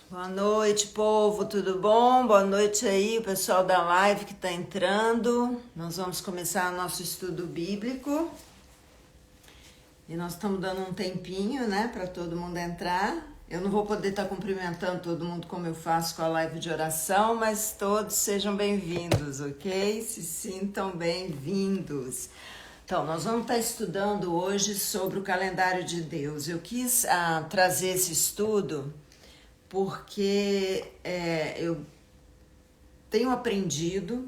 Boa noite, povo, tudo bom? Boa noite aí, o pessoal da live que está entrando. Nós vamos começar nosso estudo bíblico. E nós estamos dando um tempinho, né, para todo mundo entrar. Eu não vou poder estar cumprimentando todo mundo como eu faço com a live de oração, mas todos sejam bem-vindos, ok? Se sintam bem-vindos. Então, nós vamos estar estudando hoje sobre o calendário de Deus. Eu quis trazer esse estudo porque eu tenho aprendido,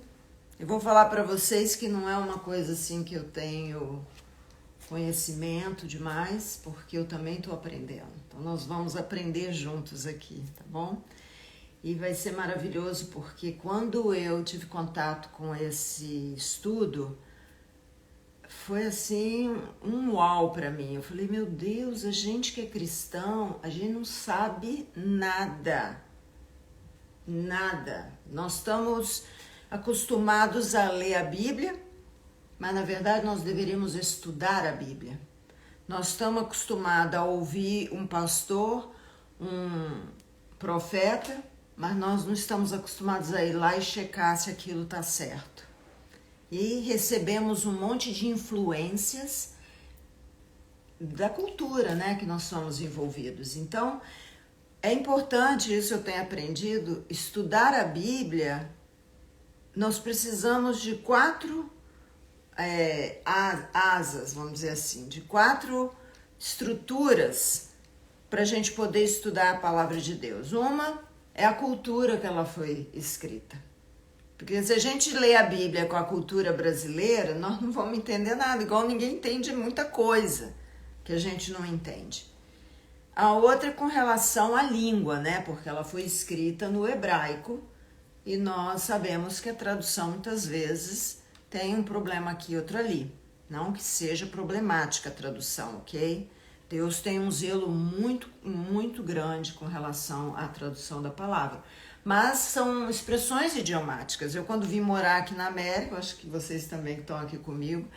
eu vou falar para vocês que não é uma coisa assim que eu tenho conhecimento demais, porque eu também estou aprendendo. Então nós vamos aprender juntos aqui, tá bom? E vai ser maravilhoso porque quando eu tive contato com esse estudo, foi assim um uau para mim. Eu falei, meu Deus, a gente que é cristão, a gente não sabe nada. Nada. Nós estamos acostumados a ler a Bíblia, mas na verdade nós deveríamos estudar a Bíblia. Nós estamos acostumados a ouvir um pastor, um profeta, mas nós não estamos acostumados a ir lá e checar se aquilo está certo. E recebemos um monte de influências da cultura, né, que nós somos envolvidos. Então, é importante, isso eu tenho aprendido, estudar a Bíblia. Nós precisamos de 4 asas, vamos dizer assim, de 4 estruturas para a gente poder estudar a palavra de Deus. Uma é a cultura que ela foi escrita. Porque se a gente lê a Bíblia com a cultura brasileira, nós não vamos entender nada, igual ninguém entende muita coisa que a gente não entende. A outra é com relação à língua, né? Porque ela foi escrita no hebraico e nós sabemos que a tradução muitas vezes tem um problema aqui e outro ali. Não que seja problemática a tradução, ok? Deus tem um zelo muito, muito grande com relação à tradução da palavra. Mas são expressões idiomáticas. Eu quando vim morar aqui na América, acho que vocês também que estão aqui comigo,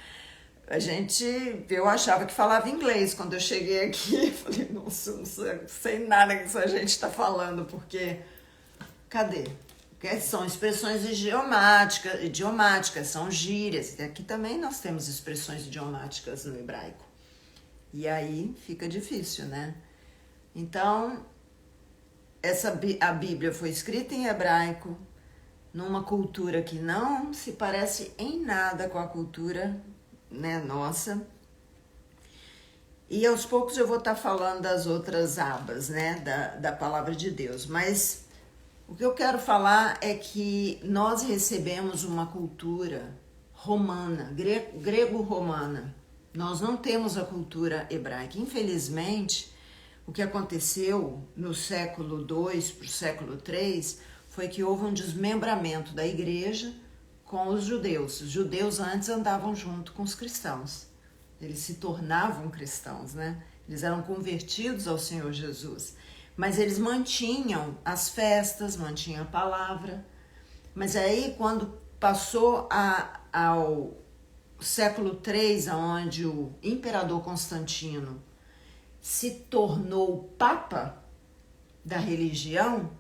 eu achava que falava inglês. Quando eu cheguei aqui, falei, nossa, não sei nada que essa gente está falando, porque cadê? Porque são expressões idiomáticas, são gírias. Aqui também nós temos expressões idiomáticas no hebraico. E aí fica difícil, né? Então, a Bíblia foi escrita em hebraico, numa cultura que não se parece em nada com a cultura, né, nossa. E aos poucos eu vou estar falando das outras abas, né, da palavra de Deus. Mas o que eu quero falar é que nós recebemos uma cultura romana, grego-romana. Nós não temos a cultura hebraica. Infelizmente, o que aconteceu no século II para o século III foi que houve um desmembramento da igreja com os judeus. Os judeus antes andavam junto com os cristãos. Eles se tornavam cristãos, né? Eles eram convertidos ao Senhor Jesus. Mas eles mantinham as festas, mantinham a palavra. Mas aí, quando passou ao século III, onde o imperador Constantino se tornou papa da religião,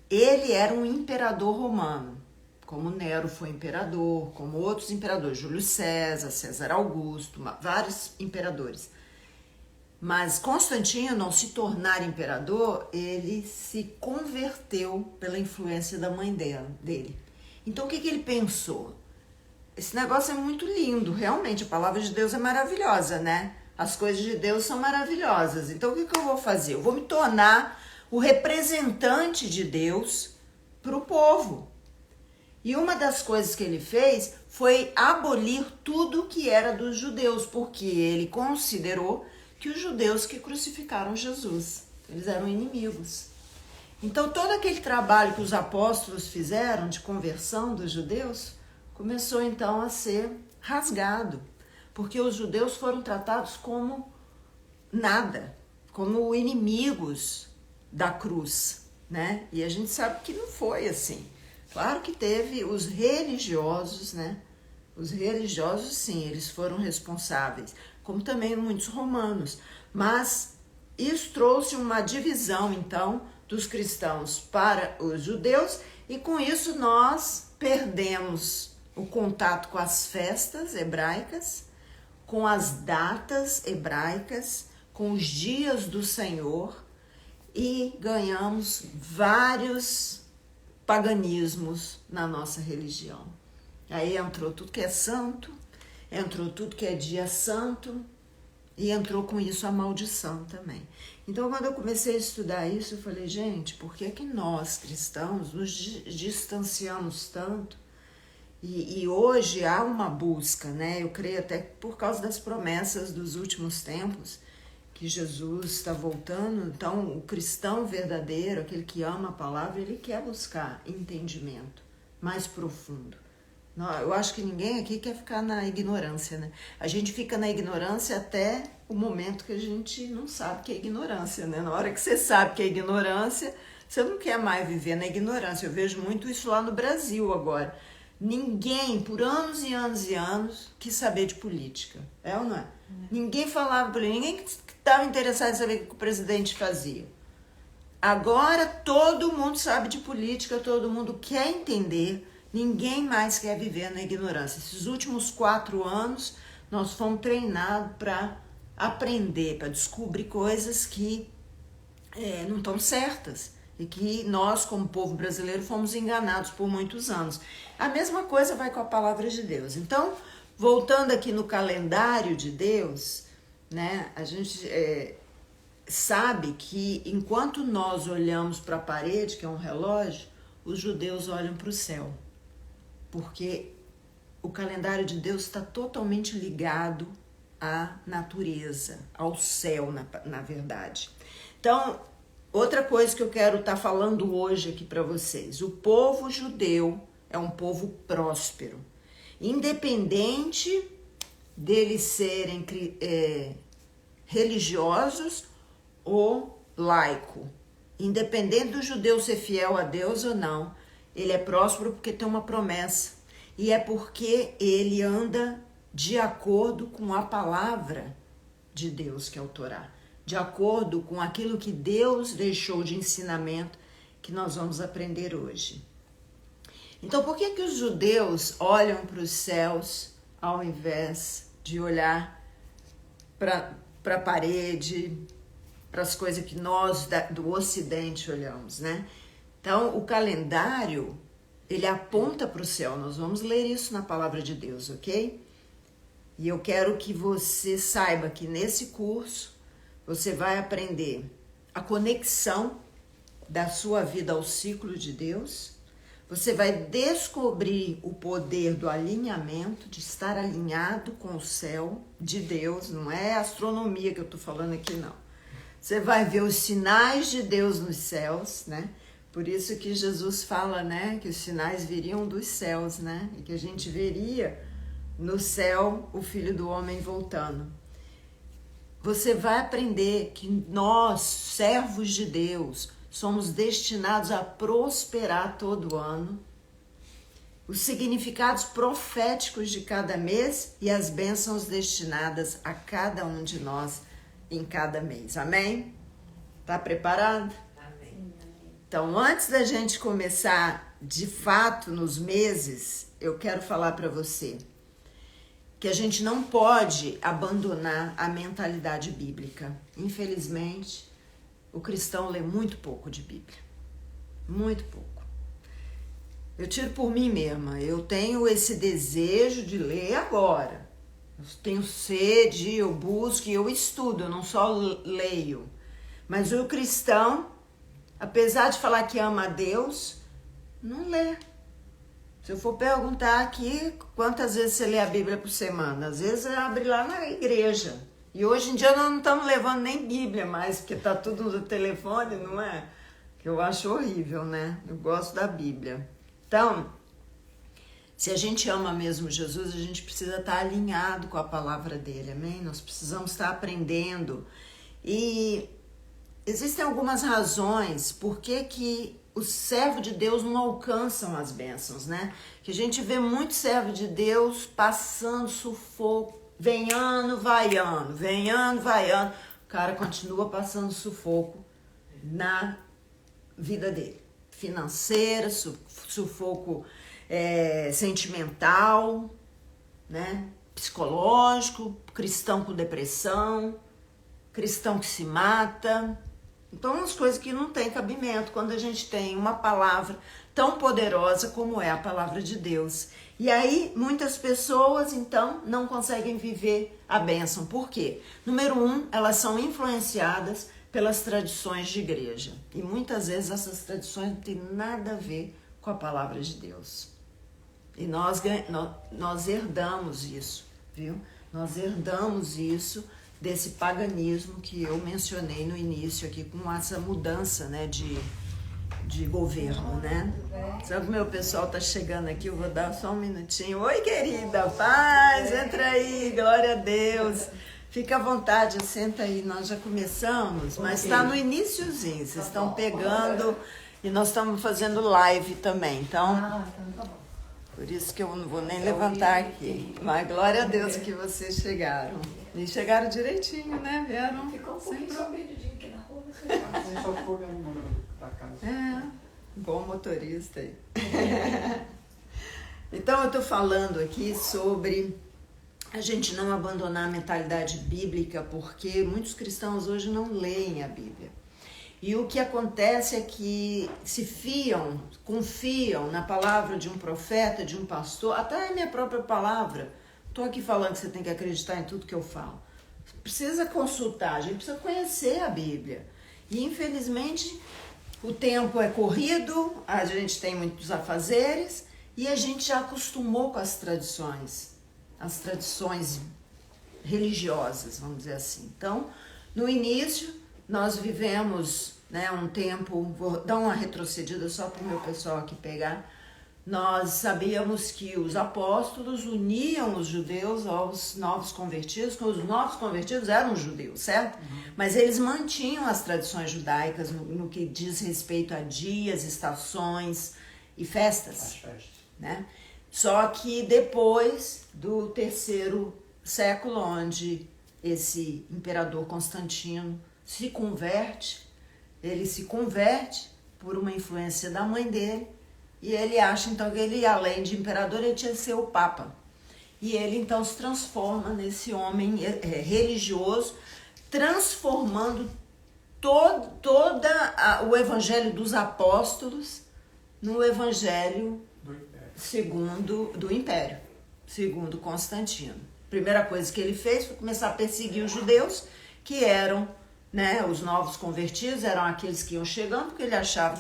ele era um imperador romano, como Nero foi imperador, como outros imperadores, Júlio César, César Augusto, vários imperadores. Mas Constantino, ao se tornar imperador, ele se converteu pela influência da mãe dele. Então o que ele pensou? Esse negócio é muito lindo, realmente, a palavra de Deus é maravilhosa, né? As coisas de Deus são maravilhosas. Então, o que eu vou fazer? Eu vou me tornar o representante de Deus para o povo. E uma das coisas que ele fez foi abolir tudo que era dos judeus, porque ele considerou que os judeus que crucificaram Jesus, eles eram inimigos. Então, todo aquele trabalho que os apóstolos fizeram de conversão dos judeus começou então a ser rasgado. Porque os judeus foram tratados como nada, como inimigos da cruz, né? E a gente sabe que não foi assim. Claro que teve os religiosos, né? Os religiosos, sim, eles foram responsáveis, como também muitos romanos. Mas isso trouxe uma divisão, então, dos cristãos para os judeus, e com isso nós perdemos o contato com as festas hebraicas, com as datas hebraicas, com os dias do Senhor, e ganhamos vários paganismos na nossa religião. Aí entrou tudo que é santo, entrou tudo que é dia santo, e entrou com isso a maldição também. Então, quando eu comecei a estudar isso, eu falei, gente, por que que nós, cristãos, nos distanciamos tanto? E hoje há uma busca, né? Eu creio até por causa das promessas dos últimos tempos, que Jesus está voltando. Então, o cristão verdadeiro, aquele que ama a palavra, ele quer buscar entendimento mais profundo. Eu acho que ninguém aqui quer ficar na ignorância, né? A gente fica na ignorância até o momento que a gente não sabe que é ignorância, né? Na hora que você sabe que é ignorância, você não quer mais viver na ignorância. Eu vejo muito isso lá no Brasil agora. Ninguém, por anos e anos e anos, quis saber de política. É ou não é? Ninguém falava política, ninguém estava interessado em saber o que o presidente fazia. Agora todo mundo sabe de política, todo mundo quer entender. Ninguém mais quer viver na ignorância. Esses últimos 4 anos, nós fomos treinados para aprender, para descobrir coisas que não estão certas. E que nós, como povo brasileiro, fomos enganados por muitos anos. A mesma coisa vai com a palavra de Deus. Então, voltando aqui no calendário de Deus, né, a gente sabe que enquanto nós olhamos para a parede, que é um relógio, os judeus olham para o céu. Porque o calendário de Deus está totalmente ligado à natureza, ao céu, na verdade. Então, outra coisa que eu quero estar falando hoje aqui para vocês. O povo judeu é um povo próspero. Independente deles serem religiosos ou laico. Independente do judeu ser fiel a Deus ou não, ele é próspero porque tem uma promessa. E é porque ele anda de acordo com a palavra de Deus, que é o Torá. De acordo com aquilo que Deus deixou de ensinamento que nós vamos aprender hoje. Então, por que que os judeus olham para os céus ao invés de olhar para a parede, para as coisas que nós do Ocidente olhamos, né? Então, o calendário, ele aponta para o céu. Nós vamos ler isso na palavra de Deus, ok? E eu quero que você saiba que nesse curso você vai aprender a conexão da sua vida ao ciclo de Deus. Você vai descobrir o poder do alinhamento, de estar alinhado com o céu de Deus. Não é astronomia que eu estou falando aqui, não. Você vai ver os sinais de Deus nos céus, né? Por isso que Jesus fala, né, que os sinais viriam dos céus, né? E que a gente veria no céu o Filho do Homem voltando. Você vai aprender que nós, servos de Deus, somos destinados a prosperar todo ano. Os significados proféticos de cada mês e as bênçãos destinadas a cada um de nós em cada mês. Amém? Tá preparado? Então, antes da gente começar de fato nos meses, eu quero falar para você que a gente não pode abandonar a mentalidade bíblica. Infelizmente, o cristão lê muito pouco de Bíblia. Muito pouco. Eu tiro por mim mesma. Eu tenho esse desejo de ler agora. Eu tenho sede, eu busco, eu estudo, eu não só leio. Mas o cristão, apesar de falar que ama a Deus, não lê. Se eu for perguntar aqui quantas vezes você lê a Bíblia por semana, às vezes abre lá na igreja. E hoje em dia nós não estamos levando nem Bíblia mais, porque está tudo no telefone, não é? Que eu acho horrível, né? Eu gosto da Bíblia. Então, se a gente ama mesmo Jesus, a gente precisa estar alinhado com a palavra dele, amém? Nós precisamos estar aprendendo. E existem algumas razões por que os servos de Deus não alcançam as bênçãos, né? Que a gente vê muito servo de Deus passando sufoco, vem ano, vai ano, vem ano, vai ano. O cara continua passando sufoco vida dele. Financeira, sufoco sentimental, né? Psicológico, cristão com depressão, cristão que se mata. Então, umas coisas que não tem cabimento quando a gente tem uma palavra tão poderosa como é a palavra de Deus. E aí, muitas pessoas, então, não conseguem viver a bênção. Por quê? Número 1, elas são influenciadas pelas tradições de igreja. E muitas vezes essas tradições não têm nada a ver com a palavra de Deus. E nós herdamos isso, viu? Nós herdamos isso desse paganismo que eu mencionei no início aqui, com essa mudança, né, de governo, né? Sabe que o meu pessoal tá chegando aqui, eu vou dar só um minutinho. Oi, querida, paz, entra aí, glória a Deus. Fica à vontade, senta aí, nós já começamos, mas está no iniciozinho, vocês estão pegando e nós estamos fazendo live também, então tá bom. Por isso que eu não vou nem levantar aqui. Mas glória a Deus que vocês chegaram. E chegaram direitinho, né? Vieram. Ficou um pouquinho perdidinho aqui na rua, mas Só ficou vendo o número da casa. Bom motorista aí. Então eu estou falando aqui sobre a gente não abandonar a mentalidade bíblica, porque muitos cristãos hoje não leem a Bíblia. E o que acontece é que se confiam na palavra de um profeta, de um pastor, até a minha própria palavra. Estou aqui falando que você tem que acreditar em tudo que eu falo. Precisa consultar, a gente precisa conhecer a Bíblia. E infelizmente o tempo é corrido, a gente tem muitos afazeres e a gente já acostumou com as tradições religiosas, vamos dizer assim. Então, no início, nós vivemos, né, um tempo, vou dar uma retrocedida só para o meu pessoal aqui pegar. Nós sabíamos que os apóstolos uniam os judeus aos novos convertidos, porque os novos convertidos eram judeus, certo? Mas eles mantinham as tradições judaicas no que diz respeito a dias, estações e festas, né? Só que depois do 3º século, onde esse imperador Constantino ele se converte por uma influência da mãe dele, e ele acha então que ele, além de imperador, ele tinha que ser o papa. E ele então se transforma nesse homem religioso, transformando todo o evangelho dos apóstolos no evangelho do império, segundo Constantino. Primeira coisa que ele fez foi começar a perseguir os judeus, que eram, né, os novos convertidos, eram aqueles que iam chegando, porque ele achava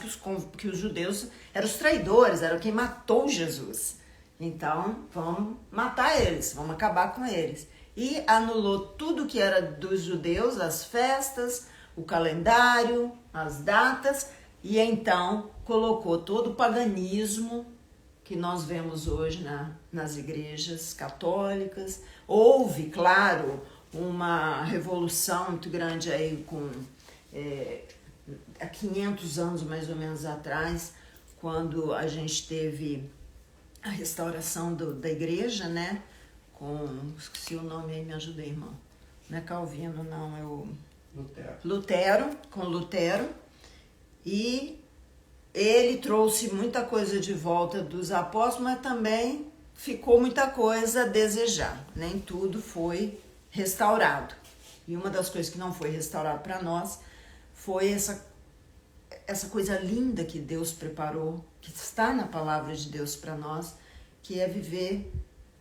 que os judeus eram os traidores, eram quem matou Jesus. Então, vamos matar eles, vamos acabar com eles. E anulou tudo que era dos judeus, as festas, o calendário, as datas, e então colocou todo o paganismo que nós vemos hoje nas igrejas católicas. Houve, claro, uma revolução muito grande aí há 500 anos mais ou menos atrás, quando a gente teve a restauração da igreja, né? Esqueci o nome aí, me ajuda aí, irmão. Não é Calvino, não, é o com Lutero. E ele trouxe muita coisa de volta dos apóstolos, mas também ficou muita coisa a desejar. Nem tudo foi restaurado. E uma das coisas que não foi restaurado para nós foi essa coisa linda que Deus preparou, que está na palavra de Deus para nós, que é viver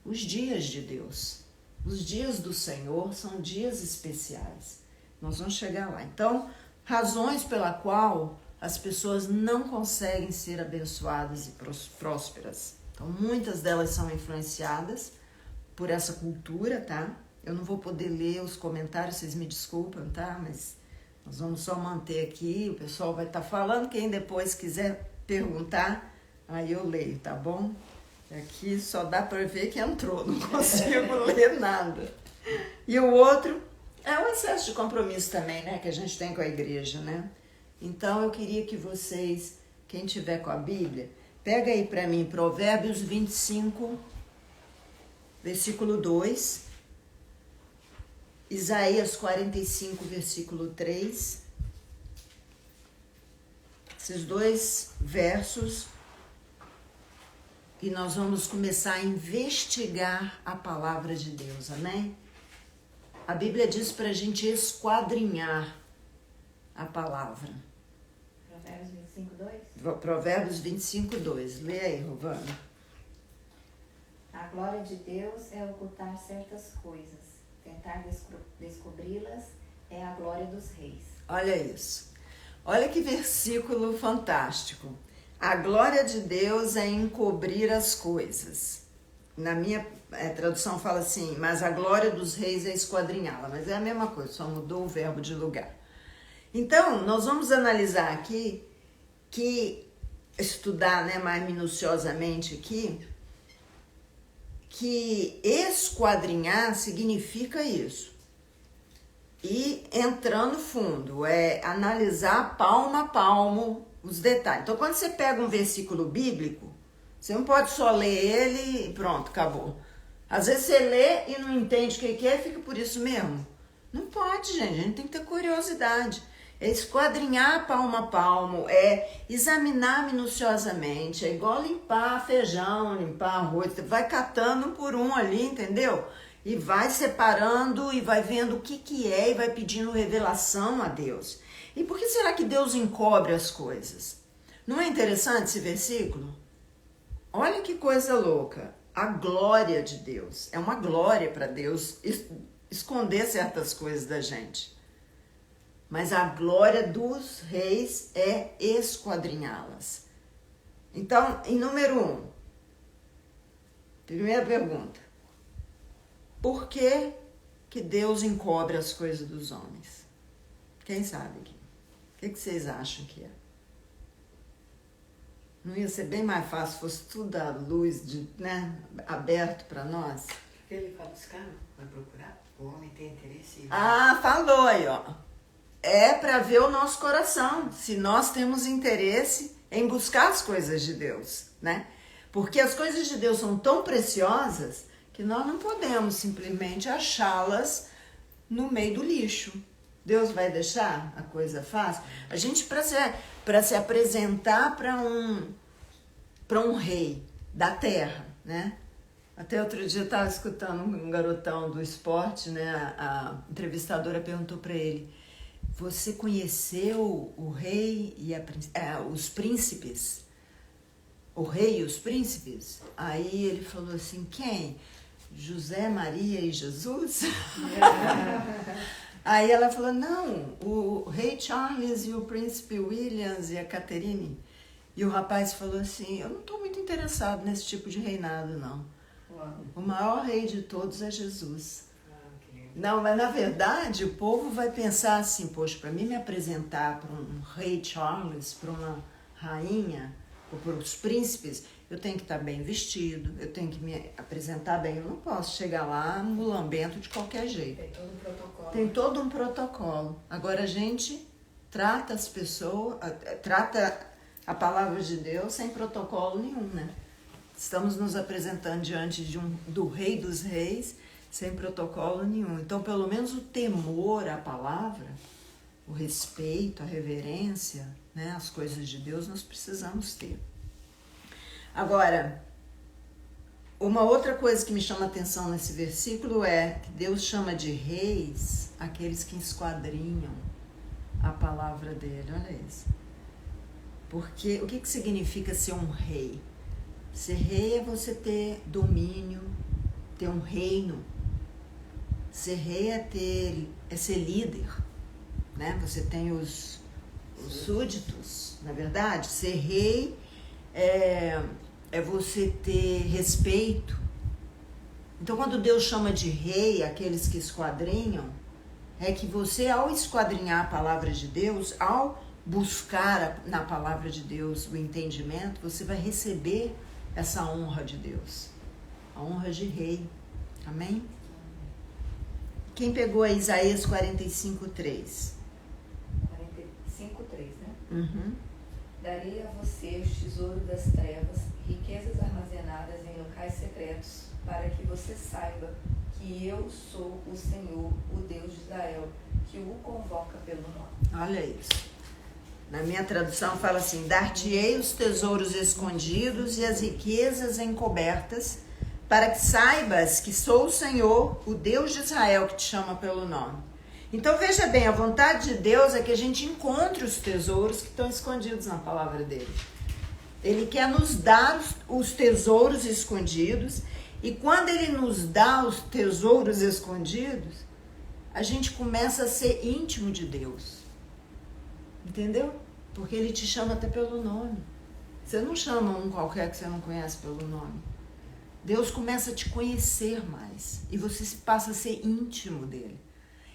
os dias de Deus. Os dias do Senhor são dias especiais. Nós vamos chegar lá. Então, razões pela qual as pessoas não conseguem ser abençoadas e prósperas. Então, muitas delas são influenciadas por essa cultura, tá? Eu não vou poder ler os comentários, vocês me desculpam, tá? Mas nós vamos só manter aqui, o pessoal vai estar falando. Quem depois quiser perguntar, aí eu leio, tá bom? Aqui só dá para ver que entrou, não consigo ler nada. E o outro é o excesso de compromisso também, né? Que a gente tem com a igreja, né? Então eu queria que vocês, quem tiver com a Bíblia, pega aí para mim Provérbios 25, versículo 2, Isaías 45, versículo 3, esses 2 versos e nós vamos começar a investigar a palavra de Deus, amém? A Bíblia diz para a gente esquadrinhar a palavra. Provérbios 25:2. Provérbios 25:2. Lê aí, Rovana. A glória de Deus é ocultar certas coisas. Tentar descobri-las é a glória dos reis. Olha isso. Olha que versículo fantástico. A glória de Deus é encobrir as coisas. Na minha tradução fala assim, mas a glória dos reis é esquadrinhá-la. Mas é a mesma coisa, só mudou o verbo de lugar. Então, nós vamos analisar aqui, estudar, né, mais minuciosamente aqui, que esquadrinhar significa isso. E entrando fundo, é analisar palmo a palmo os detalhes. Então, quando você pega um versículo bíblico, você não pode só ler ele e pronto, acabou. Às vezes você lê e não entende o que é e fica por isso mesmo. Não pode, gente. A gente tem que ter curiosidade. É esquadrinhar palmo a palmo, é examinar minuciosamente, é igual limpar feijão, limpar arroz. Você vai catando um por um ali, entendeu? E vai separando e vai vendo o que é e vai pedindo revelação a Deus. E por que será que Deus encobre as coisas? Não é interessante esse versículo? Olha que coisa louca. A glória de Deus. É uma glória para Deus esconder certas coisas da gente. Mas a glória dos reis é esquadrinhá-las. Então, em número 1, primeira pergunta. Por que Deus encobre as coisas dos homens? Quem sabe aqui? O que vocês acham que é? Não ia ser bem mais fácil se fosse tudo à luz, aberto para nós? Porque ele fala, os caras vai procurar, o homem tem interesse. Ah, falou aí, ó. É para ver o nosso coração, se nós temos interesse em buscar as coisas de Deus, né? Porque as coisas de Deus são tão preciosas que nós não podemos simplesmente achá-las no meio do lixo. Deus vai deixar a coisa fácil? A gente, para se apresentar para um rei da terra, né? Até outro dia eu estava escutando um garotão do esporte, né? A entrevistadora perguntou para ele: você conheceu o rei e os príncipes? O rei e os príncipes? Aí ele falou assim: quem? José, Maria e Jesus? Aí ela falou: não, o rei Charles e o príncipe Williams e a Catherine. E o rapaz falou assim: eu não estou muito interessado nesse tipo de reinado, não. Uau. O maior rei de todos é Jesus. Não, mas na verdade o povo vai pensar assim: poxa, para mim me apresentar para um rei Charles, para uma rainha, ou para os príncipes, eu tenho que estar bem vestido, eu tenho que me apresentar bem. Eu não posso chegar lá mulambento de qualquer jeito. Tem todo um protocolo. Tem todo um protocolo. Agora a gente trata as pessoas, trata a palavra de Deus sem protocolo nenhum, né? Estamos nos apresentando diante do Rei dos Reis sem protocolo nenhum. Então, pelo menos o temor à palavra, o respeito, a reverência, né, as coisas de Deus nós precisamos ter. Agora, uma outra coisa que me chama a atenção nesse versículo é que Deus chama de reis aqueles que esquadrinham a palavra dele. Olha isso. Porque o que significa ser um rei? Ser rei é você ter domínio, ter um reino. Ser rei é ser líder, né? Você tem os súditos, na verdade. Ser rei é você ter respeito. Então, quando Deus chama de rei aqueles que esquadrinham, é que você, ao esquadrinhar a palavra de Deus, ao buscar na palavra de Deus o entendimento, você vai receber essa honra de Deus, a honra de rei. Amém? Quem pegou a Isaías 45:3? 45:3, né? Uhum. Darei a você os tesouros das trevas, riquezas armazenadas em locais secretos, para que você saiba que eu sou o Senhor, o Deus de Israel, que o convoca pelo nome. Olha isso. Na minha tradução fala assim: dar-te-ei os tesouros escondidos e as riquezas encobertas, para que saibas que sou o Senhor, o Deus de Israel, que te chama pelo nome. Então veja bem, a vontade de Deus é que a gente encontre os tesouros que estão escondidos na palavra dele. Ele quer nos dar os tesouros escondidos, e quando ele nos dá os tesouros escondidos, a gente começa a ser íntimo de Deus. Entendeu? Porque ele te chama até pelo nome. Você não chama um qualquer que você não conhece pelo nome. Deus começa a te conhecer mais e você passa a ser íntimo dele.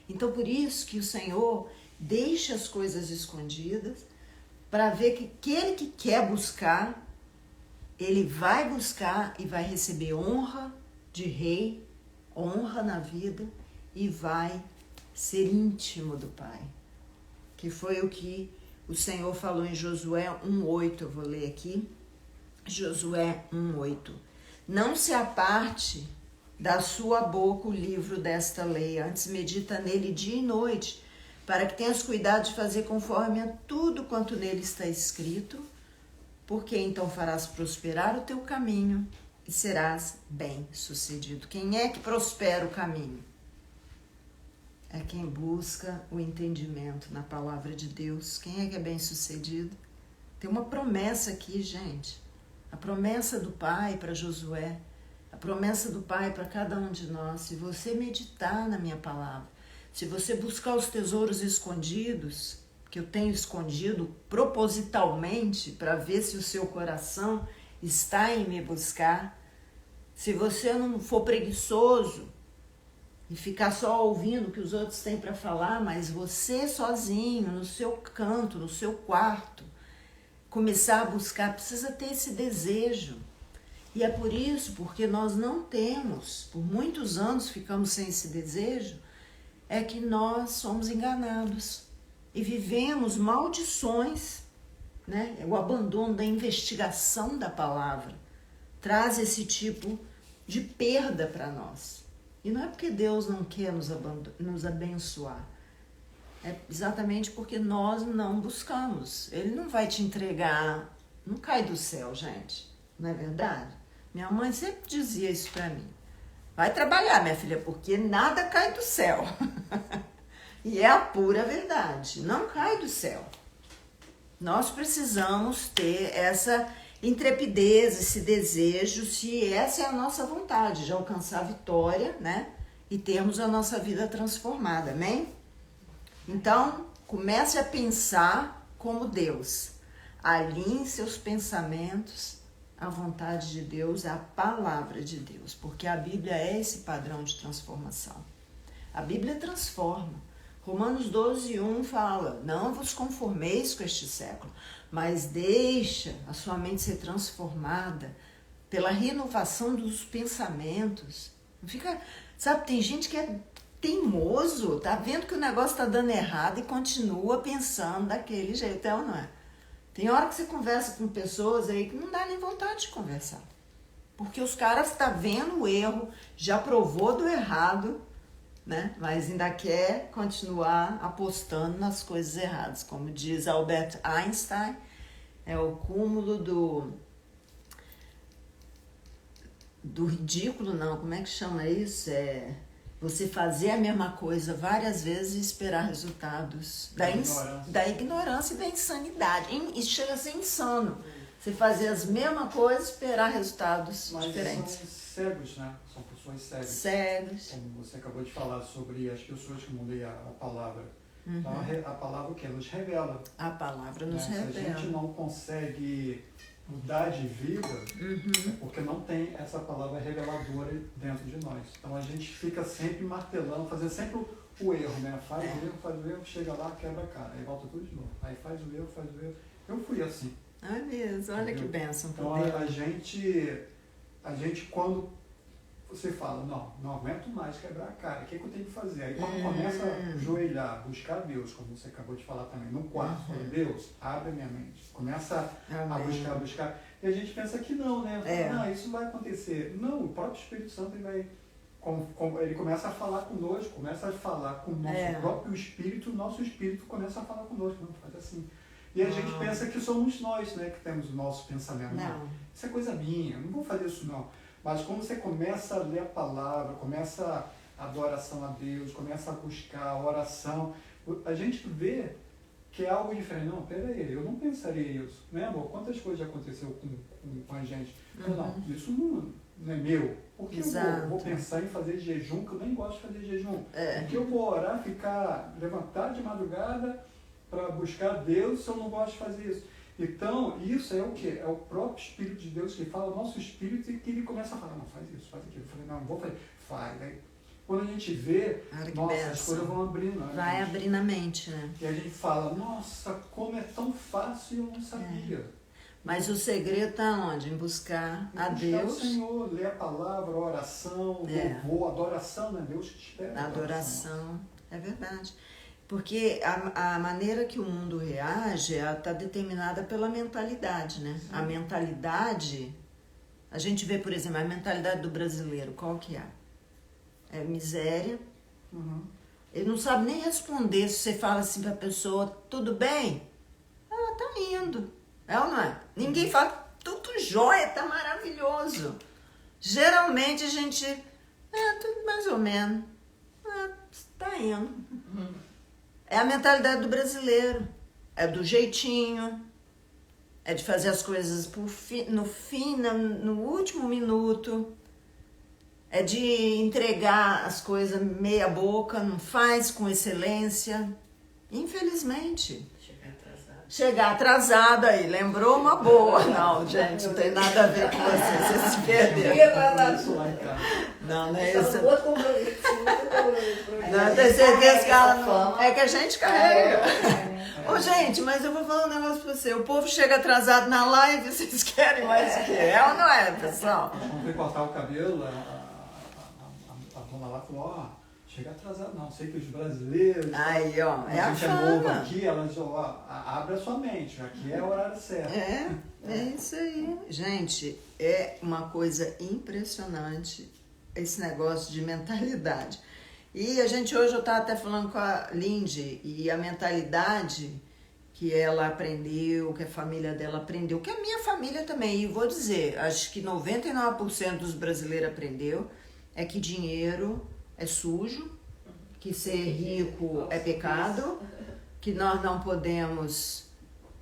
Então por isso que o Senhor deixa as coisas escondidas para ver que aquele que quer buscar, ele vai buscar e vai receber honra de rei, honra na vida e vai ser íntimo do Pai. Que foi o que o Senhor falou em Josué 1:8, eu vou ler aqui. Josué 1:8. Não se aparte da sua boca o livro desta lei, antes medita nele dia e noite, para que tenhas cuidado de fazer conforme a tudo quanto nele está escrito, porque então farás prosperar o teu caminho e serás bem-sucedido. Quem é que prospera o caminho? É quem busca o entendimento na palavra de Deus. Quem é que é bem-sucedido? Tem uma promessa aqui, gente. A promessa do Pai para Josué, a promessa do Pai para cada um de nós. Se você meditar na minha palavra, se você buscar os tesouros escondidos, que eu tenho escondido propositalmente para ver se o seu coração está em me buscar, se você não for preguiçoso e ficar só ouvindo o que os outros têm para falar, mas você sozinho, no seu canto, no seu quarto, começar a buscar, precisa ter esse desejo. E é por isso, porque nós não temos, por muitos anos ficamos sem esse desejo, é que nós somos enganados e vivemos maldições, né? O abandono da investigação da palavra traz esse tipo de perda para nós. E não é porque Deus não quer nos abençoar, é exatamente porque nós não buscamos. Ele não vai te entregar, não cai do céu, gente, não é verdade? Minha mãe sempre dizia isso para mim. Vai trabalhar, minha filha, porque nada cai do céu. E é a pura verdade, não cai do céu. Nós precisamos ter essa intrepidez, esse desejo, se essa é a nossa vontade, de alcançar a vitória, né? E termos a nossa vida transformada, amém? Então, comece a pensar como Deus. Alinhe seus pensamentos à vontade de Deus, à palavra de Deus, porque a Bíblia é esse padrão de transformação. A Bíblia transforma. Romanos 12:1 fala: não vos conformeis com este século, mas deixa a sua mente ser transformada pela renovação dos pensamentos. Não fica, sabe, tem gente que é teimoso, tá vendo que o negócio tá dando errado e continua pensando daquele jeito, é ou não é? Tem hora que você conversa com pessoas aí que não dá nem vontade de conversar. Porque os caras estão vendo o erro, já provou do errado, né? Mas ainda quer continuar apostando nas coisas erradas. Como diz Albert Einstein, é o cúmulo do ridículo, não, como é que chama isso? É você fazer a mesma coisa várias vezes e esperar resultados da ignorância e da insanidade. Isso chega a ser insano. Você fazer as mesmas coisas e esperar resultados diferentes. São cegos, né? São pessoas cegas. Cegos. Como você acabou de falar sobre as pessoas que não leem a palavra. Uhum. Então a palavra o quê? Nos revela. A palavra nos né? revela. Se a gente não consegue mudar de vida, é porque não tem essa palavra reveladora dentro de nós. Então a gente fica sempre martelando, fazendo sempre o erro, né? Faz o erro, chega lá, quebra a cara, aí volta tudo de novo. Aí faz o erro. Eu fui assim. Ah, mesmo, olha que bênção. Então a gente quando você fala, não aguento mais quebrar a cara, o que eu tenho que fazer? Aí quando começa a ajoelhar, buscar Deus, como você acabou de falar também, no quarto, fala, Deus, abre a minha mente, começa a buscar, e a gente pensa que não, né? Fala, não, isso vai acontecer. Não, o próprio Espírito Santo ele começa a falar conosco, começa a falar com o nosso próprio espírito, o nosso espírito começa a falar conosco, não, faz assim. E a gente pensa que somos nós, né, que temos o nosso pensamento. Não. Isso é coisa minha, não vou fazer isso não. Mas quando você começa a ler a palavra, começa a adoração a Deus, começa a buscar a oração, a gente vê que é algo diferente. Não, peraí, eu não pensaria isso. Né, amor? Quantas coisas já aconteceu com a gente? Não, isso não é meu. Por que eu vou pensar em fazer jejum, que eu nem gosto de fazer jejum? Porque eu vou orar, levantar de madrugada para buscar Deus se eu não gosto de fazer isso? Então, isso é o quê? É o próprio Espírito de Deus que fala, o nosso Espírito, e que ele começa a falar, não, faz isso, faz aquilo. Eu falei, não vou fazer. Faz. Aí, quando a gente vê, nossa, as coisas vão abrindo. Né? Vai abrir na mente, né? E a gente fala, nossa, como é tão fácil, eu não sabia. Mas o segredo está onde? Em buscar a Deus. O Senhor, ler a palavra, a oração, louvor, adoração, né? Deus te espera. Adoração, é verdade. Porque a maneira que o mundo reage está determinada pela mentalidade, né? Sim. A mentalidade, a gente vê, por exemplo, a mentalidade do brasileiro, qual que é? É miséria. Ele não sabe nem responder se você fala assim para a pessoa, tudo bem? Ah, tá indo. É ou não é? Ninguém fala, tudo jóia, tá maravilhoso. Geralmente a gente, tudo mais ou menos. Tá indo. É a mentalidade do brasileiro. É do jeitinho. É de fazer as coisas no último minuto. É de entregar as coisas meia boca, não faz com excelência. Infelizmente. Chegar atrasado aí, lembrou uma boa. Não, gente, não tem nada a ver com você se perderam. Não é isso. Não, tem certeza que ela não. É que a gente carrega. Ô, gente, mas eu vou falar um negócio pra você. O povo chega atrasado na live, vocês querem mais o quê? É ou não é, pessoal? Quando fui cortar o cabelo, a dona lá falou, chega atrasado não, sei que os brasileiros... Aí, ó, a gente é novo aqui, elas, abre a sua mente, aqui é o horário certo. É isso aí. Gente, é uma coisa impressionante esse negócio de mentalidade. E a gente hoje, eu estava até falando com a Lindy, e a mentalidade que ela aprendeu, que a família dela aprendeu, que a minha família também, e vou dizer, acho que 99% dos brasileiros aprendeu, é que dinheiro é sujo, que ser rico é pecado, que nós não podemos,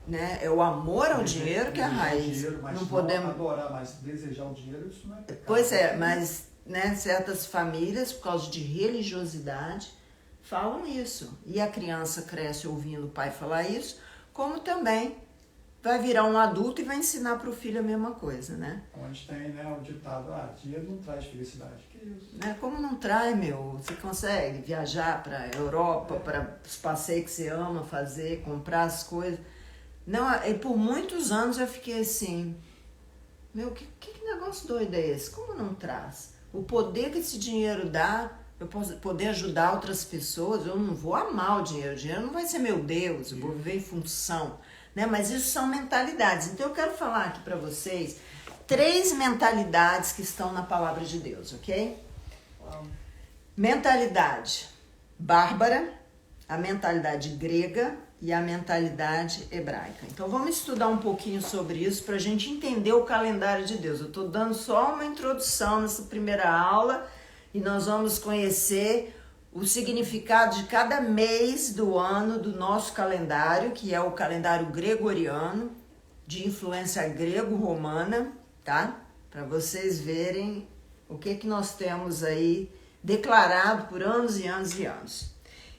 né? É o amor ao dinheiro que é a raiz. Dinheiro, mas não podemos adorar, mas desejar o dinheiro, isso não é pecado. Pois é, mas né, certas famílias, por causa de religiosidade, falam isso. E a criança cresce ouvindo o pai falar isso, como também vai virar um adulto e vai ensinar para o filho a mesma coisa, né? Onde tem, né, o ditado, dinheiro não traz felicidade. Que isso? Como não traz, meu? Você consegue viajar para a Europa, para os passeios que você ama fazer, comprar as coisas. Não, e por muitos anos eu fiquei assim, meu, que negócio doido é esse? Como não traz? O poder que esse dinheiro dá, eu posso poder ajudar outras pessoas, eu não vou amar o dinheiro não vai ser meu Deus, eu vou viver em função. Né? Mas isso são mentalidades. Então eu quero falar aqui para vocês 3 mentalidades que estão na palavra de Deus, ok? Mentalidade bárbara, a mentalidade grega e a mentalidade hebraica. Então vamos estudar um pouquinho sobre isso para a gente entender o calendário de Deus. Eu estou dando só uma introdução nessa primeira aula e nós vamos conhecer o significado de cada mês do ano do nosso calendário, que é o calendário gregoriano, de influência grego-romana, tá? Para vocês verem o que nós temos aí declarado por anos e anos e anos.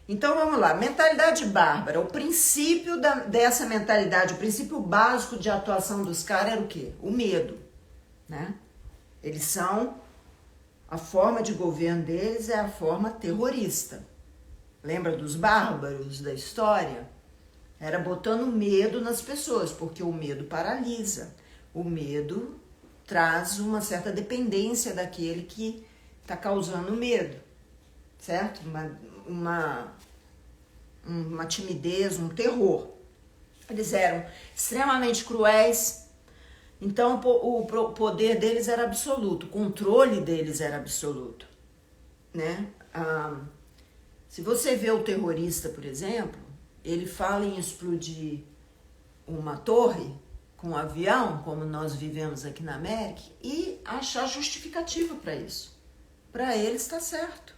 Então vamos lá, mentalidade bárbara, o princípio dessa mentalidade, o princípio básico de atuação dos caras era o quê? O medo, né? Eles são... A forma de governo deles é a forma terrorista. Lembra dos bárbaros da história? Era botando medo nas pessoas, porque o medo paralisa. O medo traz uma certa dependência daquele que está causando medo, certo? Uma timidez, um terror. Eles eram extremamente cruéis. Então, o poder deles era absoluto, o controle deles era absoluto, né? Se você vê o terrorista, por exemplo, ele fala em explodir uma torre com um avião, como nós vivemos aqui na América, e achar justificativa para isso. Para eles está certo,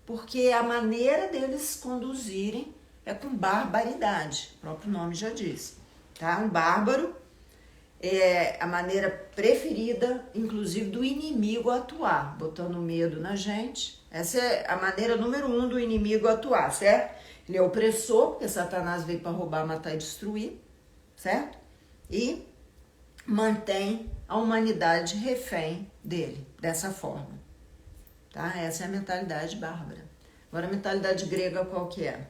porque a maneira deles conduzirem é com barbaridade, o próprio nome já diz. Tá? Um bárbaro é a maneira preferida, inclusive, do inimigo atuar, botando medo na gente. Essa é a maneira número 1 do inimigo atuar, certo? Ele é opressor, porque Satanás veio para roubar, matar e destruir, certo? E mantém a humanidade refém dele, dessa forma. Tá? Essa é a mentalidade bárbara. Agora, a mentalidade grega qual que é?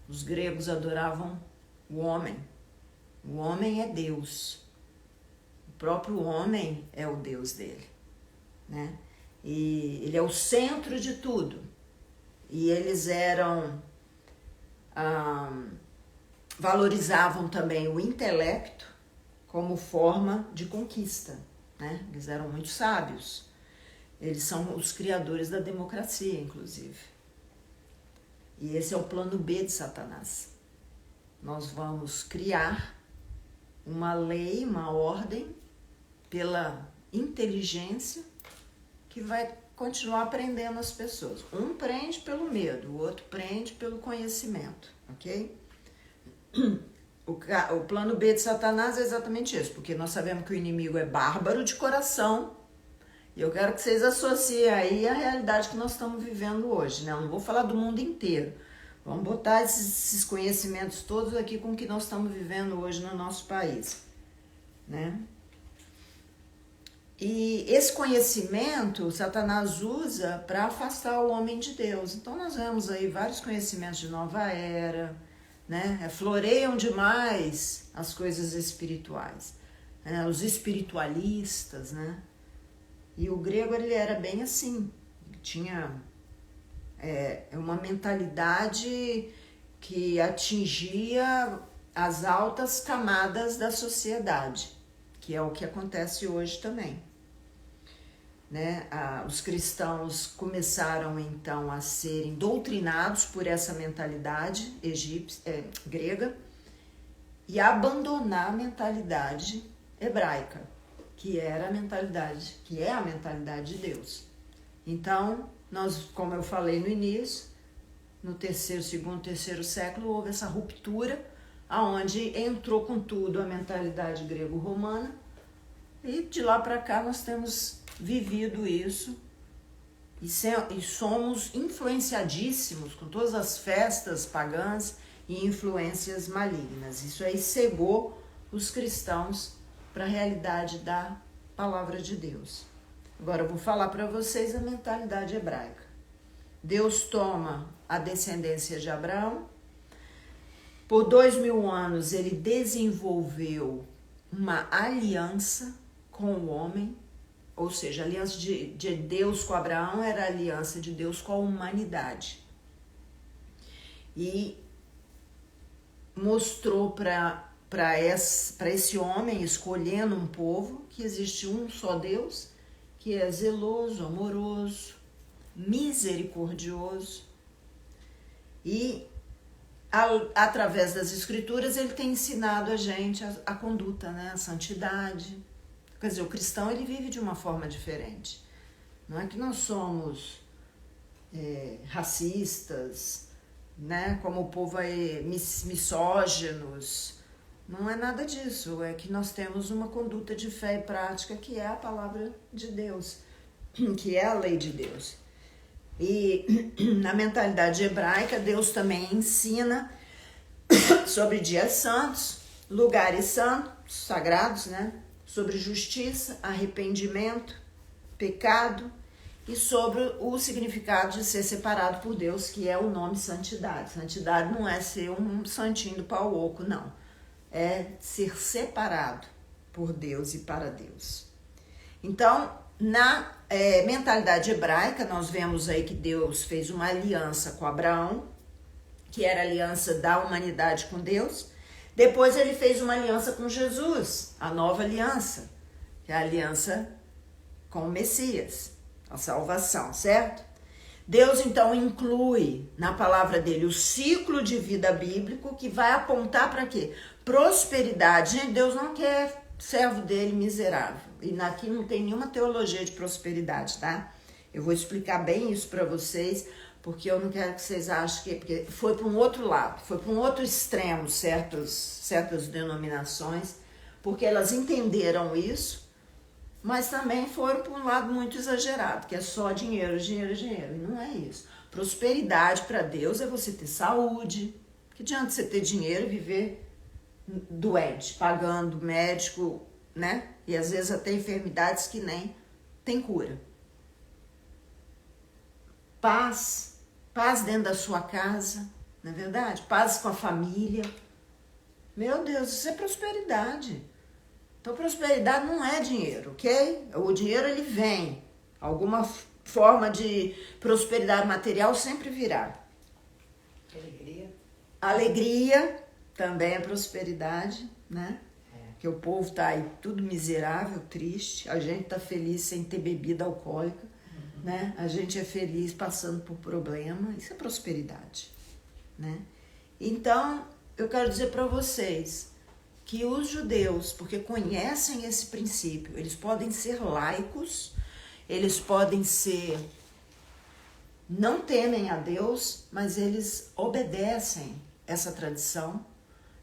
Os gregos adoravam o homem. O homem é Deus. O próprio homem é o Deus dele, né? E ele é o centro de tudo. E eles valorizavam também o intelecto como forma de conquista, né? Eles eram muito sábios. Eles são os criadores da democracia, inclusive. E esse é o plano B de Satanás. Nós vamos criar uma lei, uma ordem, pela inteligência, que vai continuar prendendo as pessoas. Um prende pelo medo, o outro prende pelo conhecimento, ok? O plano B de Satanás é exatamente isso, porque nós sabemos que o inimigo é bárbaro de coração, e eu quero que vocês associem aí a realidade que nós estamos vivendo hoje, né? Eu não vou falar do mundo inteiro. Vamos botar esses conhecimentos todos aqui com o que nós estamos vivendo hoje no nosso país, né? E esse conhecimento Satanás usa para afastar o homem de Deus. Então nós vemos aí vários conhecimentos de nova era, né? Floreiam demais as coisas espirituais, né? Os espiritualistas, né? E o grego ele era bem assim, ele tinha uma mentalidade que atingia as altas camadas da sociedade, que é o que acontece hoje também, né? Os cristãos começaram então a serem doutrinados por essa mentalidade grega e abandonar a mentalidade hebraica, que é a mentalidade de Deus. Então, nós, como eu falei no início, no segundo, terceiro século, houve essa ruptura, aonde entrou com tudo a mentalidade grego-romana, e de lá para cá nós temos vivido isso, e somos influenciadíssimos com todas as festas pagãs e influências malignas. Isso aí cegou os cristãos para a realidade da palavra de Deus. Agora eu vou falar para vocês a mentalidade hebraica. Deus toma a descendência de Abraão. Por 2000 anos ele desenvolveu uma aliança com o homem, ou seja, a aliança de Deus com Abraão era a aliança de Deus com a humanidade. E mostrou para esse homem, escolhendo um povo, que existe um só Deus, que é zeloso, amoroso, misericordioso. E através das escrituras ele tem ensinado a gente a conduta, né? A santidade. Quer dizer, o cristão ele vive de uma forma diferente. Não é que nós somos racistas, né? Como o povo aí, misóginos. Não é nada disso, é que nós temos uma conduta de fé e prática que é a palavra de Deus, que é a lei de Deus. E na mentalidade hebraica, Deus também ensina sobre dias santos, lugares santos, sagrados, né? Sobre justiça, arrependimento, pecado e sobre o significado de ser separado por Deus, que é o nome santidade. Santidade não é ser um santinho do pau oco, não. É ser separado por Deus e para Deus. Então, na mentalidade hebraica, nós vemos aí que Deus fez uma aliança com Abraão, que era a aliança da humanidade com Deus. Depois ele fez uma aliança com Jesus, a nova aliança, que é a aliança com o Messias, a salvação, certo? Deus então inclui na palavra dele o ciclo de vida bíblico que vai apontar para quê? Prosperidade. Gente, Deus não quer servo dele miserável. E aqui não tem nenhuma teologia de prosperidade, tá? Eu vou explicar bem isso para vocês, porque eu não quero que vocês achem que... Porque foi para um outro lado, foi para um outro extremo certas denominações, porque elas entenderam isso, mas também foram para um lado muito exagerado, que é só dinheiro, dinheiro, dinheiro. E não é isso. Prosperidade para Deus é você ter saúde. Que adianta você ter dinheiro e viver doente, pagando médico, né? E às vezes até enfermidades que nem tem cura. Paz dentro da sua casa, não é verdade? Paz com a família. Meu Deus, isso é prosperidade. Então, prosperidade não é dinheiro, ok? O dinheiro, ele vem. Alguma forma de prosperidade material sempre virá. Alegria. Alegria também é prosperidade, né? Porque o povo tá aí tudo miserável, triste. A gente tá feliz sem ter bebida alcoólica, né? A gente é feliz passando por problema. Isso é prosperidade, né? Então, eu quero dizer para vocês que os judeus, porque conhecem esse princípio, eles podem ser laicos, eles podem ser... não temem a Deus, mas eles obedecem essa tradição,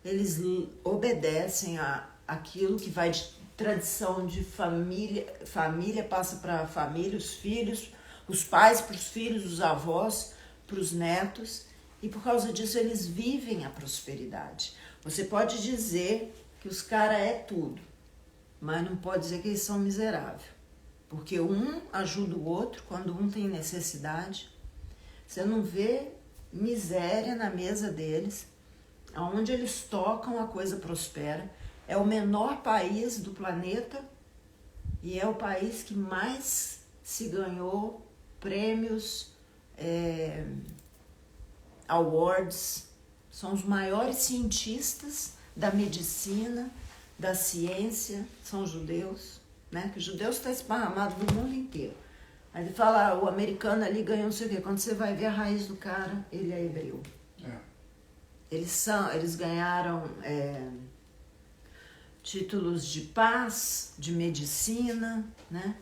eles obedecem aquilo que vai de tradição de família passa para a família, os filhos, os pais para os filhos, os avós para os netos, e por causa disso eles vivem a prosperidade. Você pode dizer que os caras é tudo, mas não pode dizer que eles são miseráveis, porque um ajuda o outro quando um tem necessidade. Você não vê miséria na mesa deles, aonde eles tocam a coisa prospera. É o menor país do planeta e é o país que mais se ganhou prêmios, awards. São os maiores cientistas da medicina, da ciência, são judeus, né? Que os judeus estão esparramados no mundo inteiro. Aí ele fala, o americano ali ganhou não sei o quê. Quando você vai ver a raiz do cara, ele é hebreu. Eles ganharam títulos de paz, de medicina, né?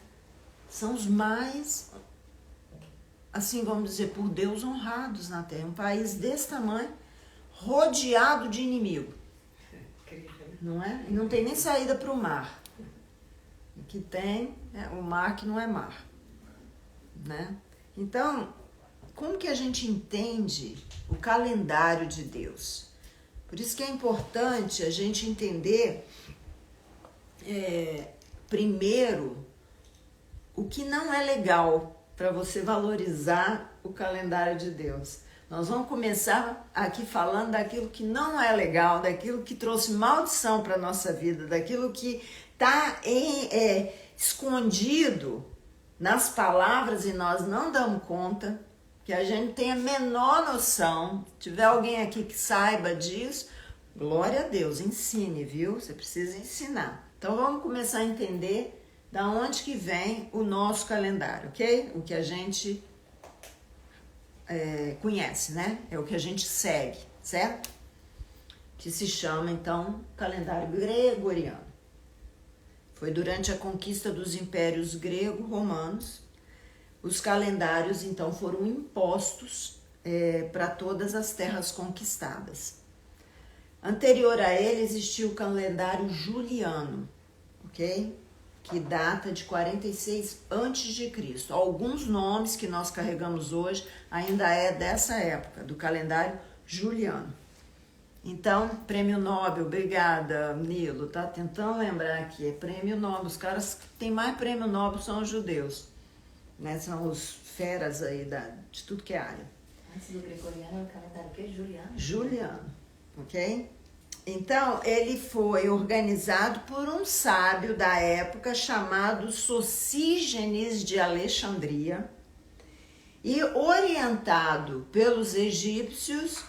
São os mais, assim vamos dizer, por Deus honrados na Terra. Um país desse tamanho, rodeado de inimigo. Não é? E não tem nem saída para o mar. O que tem é o mar que não é mar, né? Então, como que a gente entende o calendário de Deus? Por isso que é importante a gente entender, primeiro, o que não é legal para você valorizar o calendário de Deus. Nós vamos começar aqui falando daquilo que não é legal, daquilo que trouxe maldição para a nossa vida, daquilo que está escondido nas palavras e nós não damos conta, que a gente tem a menor noção. Se tiver alguém aqui que saiba disso, glória a Deus, ensine, viu? Você precisa ensinar. Então vamos começar a entender da onde que vem o nosso calendário, ok? O que a gente conhece, né? É o que a gente segue, certo? Que se chama, então, calendário gregoriano. Foi durante a conquista dos impérios grego-romanos. Os calendários, então, foram impostos para todas as terras conquistadas. Anterior a ele, existia o calendário juliano, ok? Que data de 46 a.C. Alguns nomes que nós carregamos hoje ainda é dessa época, do calendário juliano. Então, prêmio Nobel, obrigada, Nilo, tá tentando lembrar aqui, é prêmio Nobel. Os caras que têm mais prêmio Nobel são os judeus, né? São os feras aí de tudo que é área. Antes do gregoriano, o calendário que é juliano? Juliano, ok? Então, ele foi organizado por um sábio da época chamado Sosígenes de Alexandria e orientado pelos egípcios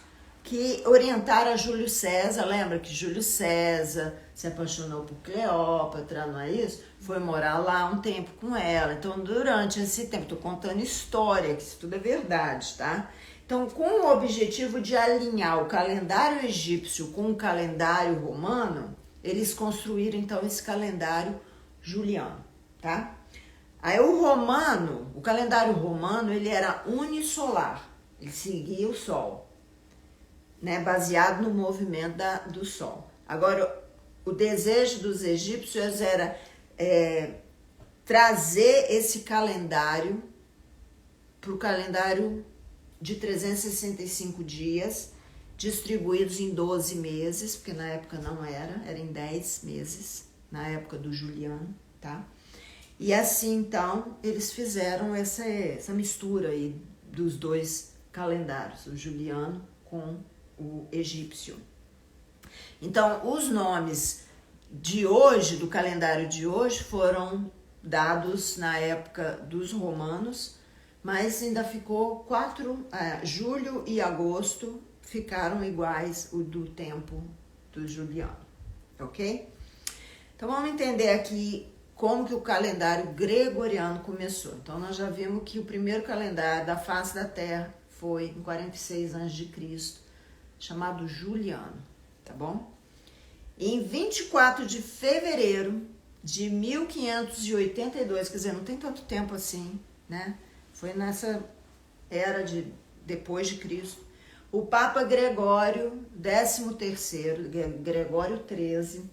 que orientaram a Júlio César. Lembra que Júlio César se apaixonou por Cleópatra, não é isso? Foi morar lá um tempo com ela. Então, durante esse tempo, estou contando história, que isso tudo é verdade, tá? Então, com o objetivo de alinhar o calendário egípcio com o calendário romano, eles construíram, então, esse calendário juliano, tá? Aí o calendário romano, ele era unisolar, ele seguia o sol, né, baseado no movimento do sol. Agora, o desejo dos egípcios era trazer esse calendário para o calendário de 365 dias, distribuídos em 12 meses, porque na época não era em 10 meses, na época do Juliano, tá? E assim, então, eles fizeram essa mistura aí dos dois calendários, o Juliano com o egípcio. Então, os nomes de hoje, do calendário de hoje, foram dados na época dos romanos, mas ainda ficou julho e agosto ficaram iguais o do tempo do Juliano, ok? Então, vamos entender aqui como que o calendário gregoriano começou. Então, nós já vimos que o primeiro calendário da face da Terra foi em 46 a.C., chamado Juliano, tá bom? Em 24 de fevereiro de 1582, quer dizer, não tem tanto tempo assim, né? Foi nessa era de depois de Cristo, o Papa Gregório XIII, Gregório XIII,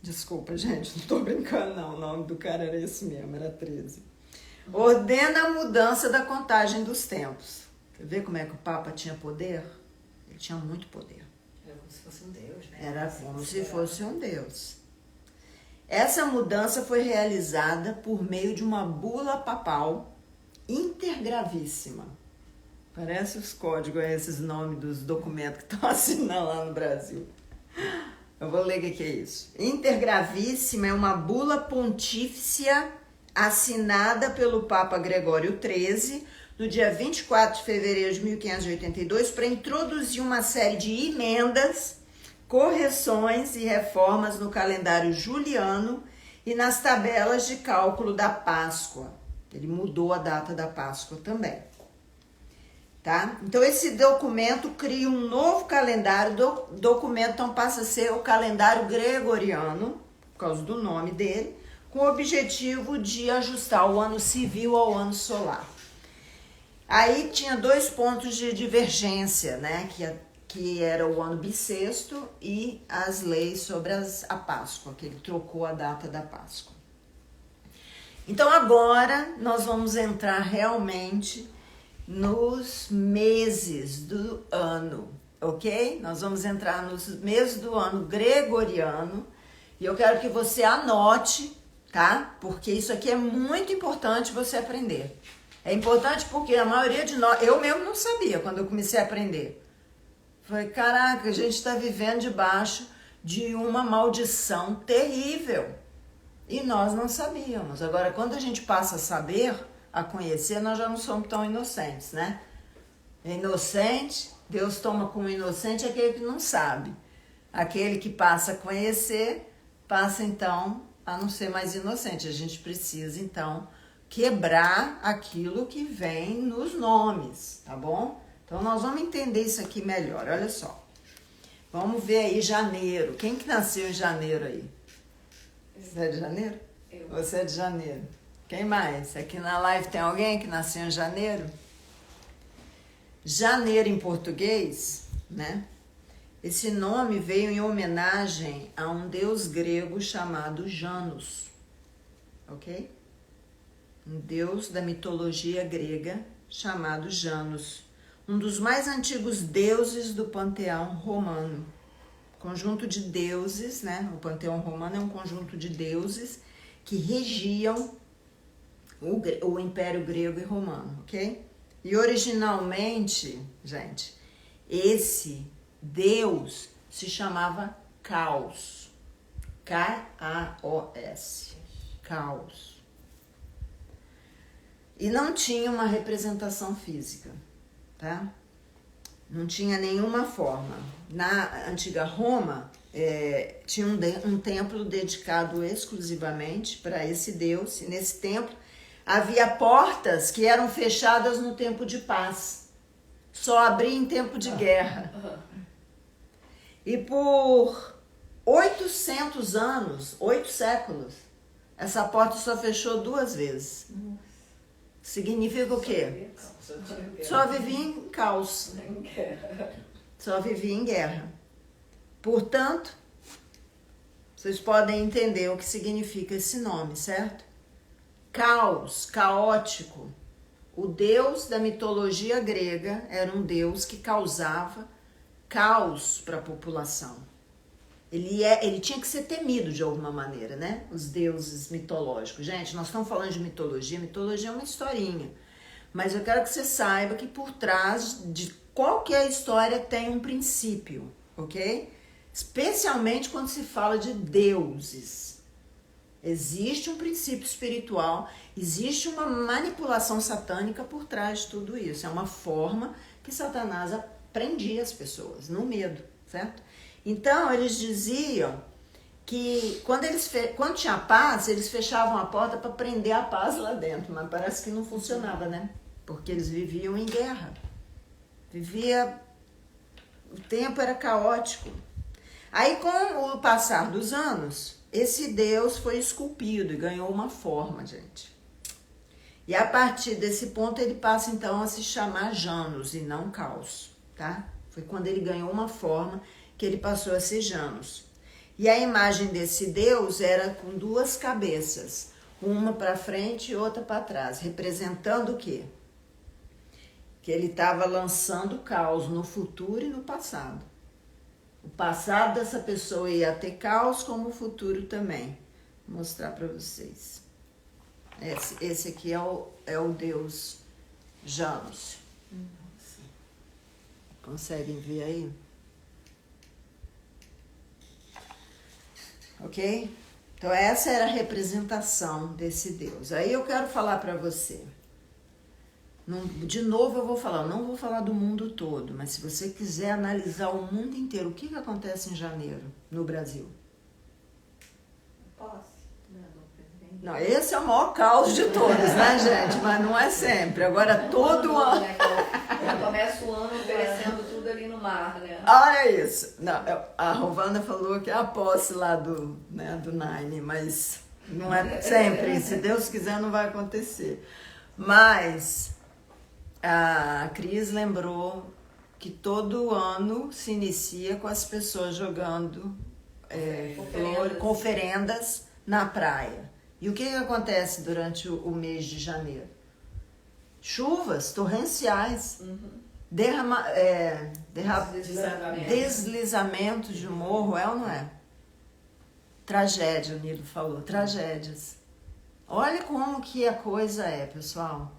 desculpa, gente, não tô brincando não, o nome do cara era esse mesmo, era 13. Ordena a mudança da contagem dos tempos. Quer ver como é que o Papa tinha poder? Ele tinha muito poder. Era como se fosse um deus, né? Era como se fosse um deus. Essa mudança foi realizada por meio de uma bula papal intergravíssima. Parece os códigos, esses nomes dos documentos que estão assinando lá no Brasil. Eu vou ler o que é isso. Intergravíssima é uma bula pontífice assinada pelo Papa Gregório XIII no dia 24 de fevereiro de 1582 para introduzir uma série de emendas, correções e reformas no calendário juliano e nas tabelas de cálculo da Páscoa. Ele mudou a data da Páscoa também. Tá? Então, esse documento cria um novo calendário, documento então passa a ser o calendário gregoriano, por causa do nome dele, com o objetivo de ajustar o ano civil ao ano solar. Aí tinha 2 pontos de divergência, né? Que era o ano bissexto e as leis sobre a Páscoa, que ele trocou a data da Páscoa. Então agora nós vamos entrar realmente nos meses do ano, ok? Nós vamos entrar nos meses do ano gregoriano e eu quero que você anote, tá? Porque isso aqui é muito importante você aprender. É importante porque a maioria de nós, eu mesmo não sabia quando eu comecei a aprender. Falei, caraca, a gente está vivendo debaixo de uma maldição terrível. E nós não sabíamos. Agora, quando a gente passa a saber, a conhecer, nós já não somos tão inocentes, né? Inocente, Deus toma como inocente aquele que não sabe. Aquele que passa a conhecer, passa então a não ser mais inocente. A gente precisa então quebrar aquilo que vem nos nomes, tá bom? Então nós vamos entender isso aqui melhor, olha só. Vamos ver aí janeiro. Quem que nasceu em janeiro aí? Você é de janeiro? Eu. Você é de janeiro. Quem mais? Aqui na live tem alguém que nasceu em janeiro? Janeiro em português, né? Esse nome veio em homenagem a um deus grego chamado Janus, ok? Um deus da mitologia grega chamado Janus, um dos mais antigos deuses do panteão romano. Conjunto de deuses, né? O panteão romano é um conjunto de deuses que regiam o Império Grego e Romano, ok? E originalmente, gente, esse Deus se chamava Caos. K-A-O-S. Caos. E não tinha uma representação física, tá? Não tinha nenhuma forma. Na antiga Roma, tinha um templo dedicado exclusivamente para esse Deus. E nesse templo havia portas que eram fechadas no tempo de paz. Só abria em tempo de guerra. E por 800 anos, 8 séculos, essa porta só fechou 2 vezes. Significa o quê? Só vivia em caos. Só vivia em guerra. Portanto, vocês podem entender o que significa esse nome, certo? Caos, caótico. O deus da mitologia grega era um deus que causava caos para a população. Ele tinha que ser temido de alguma maneira, né? Os deuses mitológicos. Gente, nós estamos falando de mitologia. Mitologia é uma historinha. Mas eu quero que você saiba que por trás de qualquer história tem um princípio, ok? Especialmente quando se fala de deuses. Existe um princípio espiritual, existe uma manipulação satânica por trás de tudo isso. É uma forma que Satanás prendia as pessoas, no medo, certo? Então, eles diziam que quando tinha paz, eles fechavam a porta para prender a paz lá dentro, mas parece que não funcionava, né? Porque eles viviam em guerra. O tempo era caótico. Aí, com o passar dos anos, esse Deus foi esculpido e ganhou uma forma, gente. E a partir desse ponto, ele passa então a se chamar Janus e não Caos, tá? Foi quando ele ganhou uma forma que ele passou a ser Janus. E a imagem desse Deus era com 2 cabeças, uma para frente e outra para trás, representando o quê? Que ele estava lançando caos no futuro e no passado. O passado dessa pessoa ia ter caos, como o futuro também. Vou mostrar para vocês. Esse aqui é o Deus Janus. Conseguem ver aí? Ok? Então essa era a representação desse Deus. Aí eu quero falar para você. De novo eu vou falar, não vou falar do mundo todo, mas se você quiser analisar o mundo inteiro, o que acontece em janeiro no Brasil? Posse, né, do presidente. Não, esse é o maior caos de todos, né, gente? Mas não é sempre. Agora todo ano. Já começa o ano oferecendo tudo ali no mar, né? Olha isso. Não, a Rovana falou que é a posse lá do Nine, mas não é sempre. Se Deus quiser, não vai acontecer. Mas a Cris lembrou que todo ano se inicia com as pessoas jogando com oferendas na praia. E o que acontece durante o mês de janeiro? Chuvas torrenciais. Deslizamento de morro, é ou não é? Tragédia, o Nilo falou, tragédias. Olha como que a coisa é, pessoal.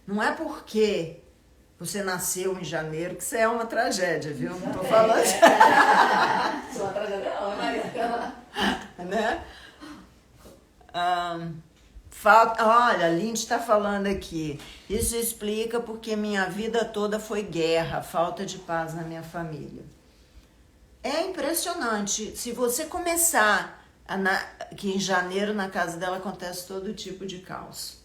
Não é porque você nasceu em janeiro que você é uma tragédia, viu? Não tô falando. Sou uma tragédia não, Maria. Né? Olha, a Lindy está falando aqui. Isso explica porque minha vida toda foi guerra, falta de paz na minha família. É impressionante. Se você começar que em janeiro na casa dela acontece todo tipo de caos.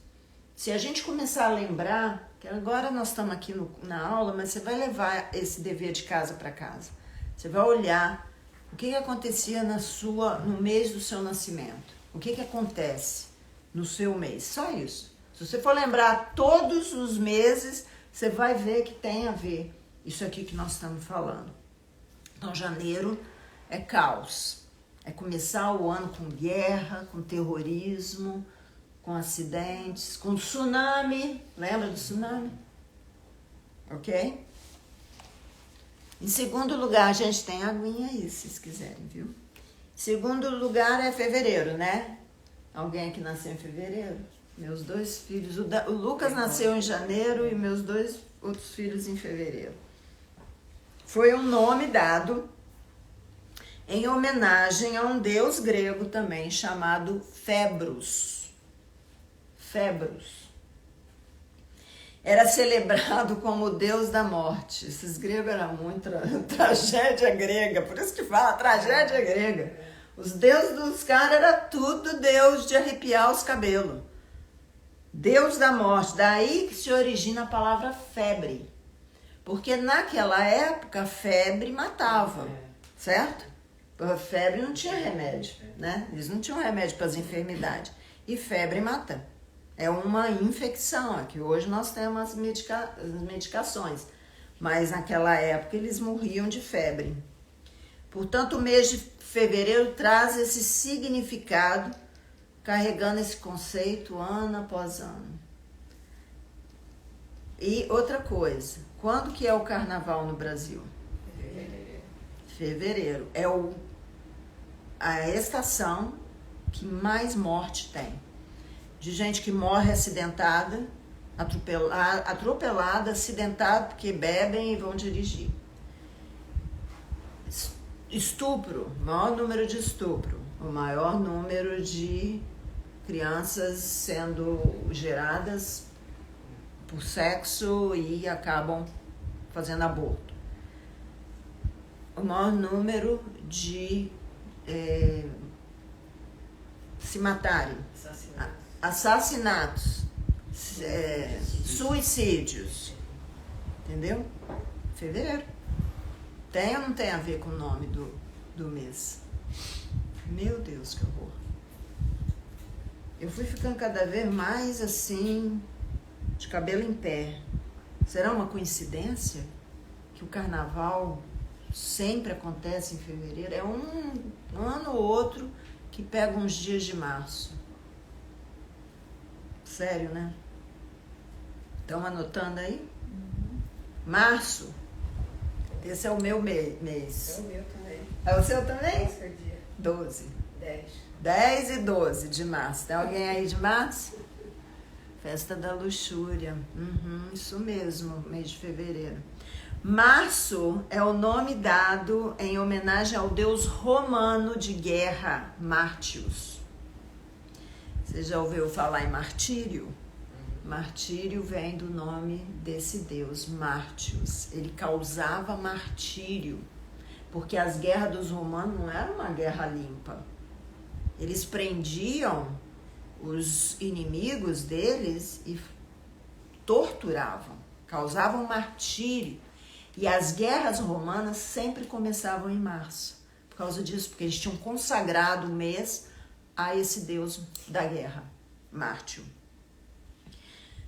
Se a gente começar a lembrar, que agora nós estamos aqui na aula, mas você vai levar esse dever de casa para casa. Você vai olhar o que acontecia no mês do seu nascimento. O que acontece no seu mês. Só isso. Se você for lembrar todos os meses, você vai ver que tem a ver isso aqui que nós estamos falando. Então, janeiro é caos. É começar o ano com guerra, com terrorismo, com acidentes, com tsunami. Lembra do tsunami? Ok? Em segundo lugar, a gente tem a aguinha aí, se vocês quiserem, viu? Em segundo lugar é fevereiro, né? Alguém aqui nasceu em fevereiro? Meus 2 filhos. O Lucas nasceu em janeiro e meus 2 outros filhos em fevereiro. Foi um nome dado em homenagem a um deus grego também chamado Febros. Febros. era celebrado como o deus da morte. Esses gregos eram muito tragédia grega, por isso que fala tragédia grega. Os deuses dos caras era tudo deus de arrepiar os cabelos. Deus da morte, daí que se origina a palavra febre. Porque naquela época, febre matava, certo? A febre não tinha remédio, né? Eles não tinham remédio para as enfermidades. E febre mata. É uma infecção, que hoje nós temos as medicações. Mas naquela época eles morriam de febre. Portanto, o mês de fevereiro traz esse significado, carregando esse conceito ano após ano. E outra coisa, quando que é o carnaval no Brasil? Fevereiro. É a estação que mais morte tem. De gente que morre acidentada, atropelada, acidentada, porque bebem e vão dirigir. Estupro, maior número de estupro, o maior número de crianças sendo geradas por sexo e acabam fazendo aborto. O maior número de se matarem, assassinatos, suicídios, entendeu? Fevereiro. Tem ou não tem a ver com o nome do mês? Meu Deus, que horror. Eu fui ficando cada vez mais assim, de cabelo em pé. Será uma coincidência que o carnaval sempre acontece em fevereiro? É um ano ou outro que pega uns dias de março. Sério, né? Estão anotando aí? Março. Esse é o meu mês. É o meu também. É o seu também? Qual é o seu dia? 12. 10. 10 e 12 de março. Tem alguém aí de março? Festa da luxúria. Isso mesmo, mês de fevereiro. Março é o nome dado em homenagem ao deus romano de guerra, Martius. Você já ouviu falar em martírio? Martírio vem do nome desse deus, Martius. Ele causava martírio, porque as guerras dos romanos não eram uma guerra limpa. Eles prendiam os inimigos deles e torturavam, causavam martírio. E as guerras romanas sempre começavam em março, por causa disso, porque eles tinham consagrado o mês a esse deus da guerra, Mártio.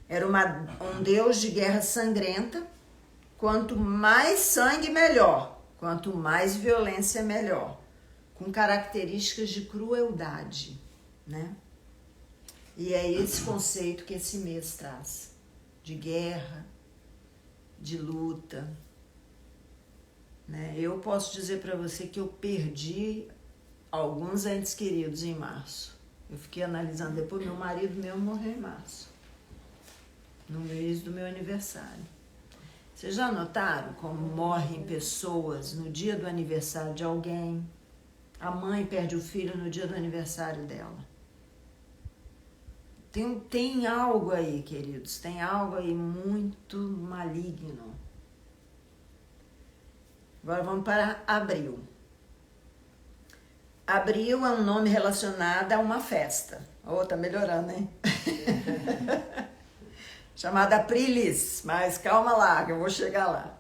Era um deus de guerra sangrenta. Quanto mais sangue, melhor. Quanto mais violência, melhor. Com características de crueldade, né? E é esse conceito que esse mês traz. De guerra, de luta. Né? Eu posso dizer para você que eu perdi alguns entes queridos em março. Eu fiquei analisando depois, meu marido mesmo morreu em março. No mês do meu aniversário. Vocês já notaram como morrem pessoas no dia do aniversário de alguém? A mãe perde o filho no dia do aniversário dela. Tem algo aí, queridos, tem algo aí muito maligno. Agora vamos para abril. Abril é um nome relacionado a uma festa. Oh, tá melhorando, hein? Chamada Aprilis, mas calma lá, que eu vou chegar lá.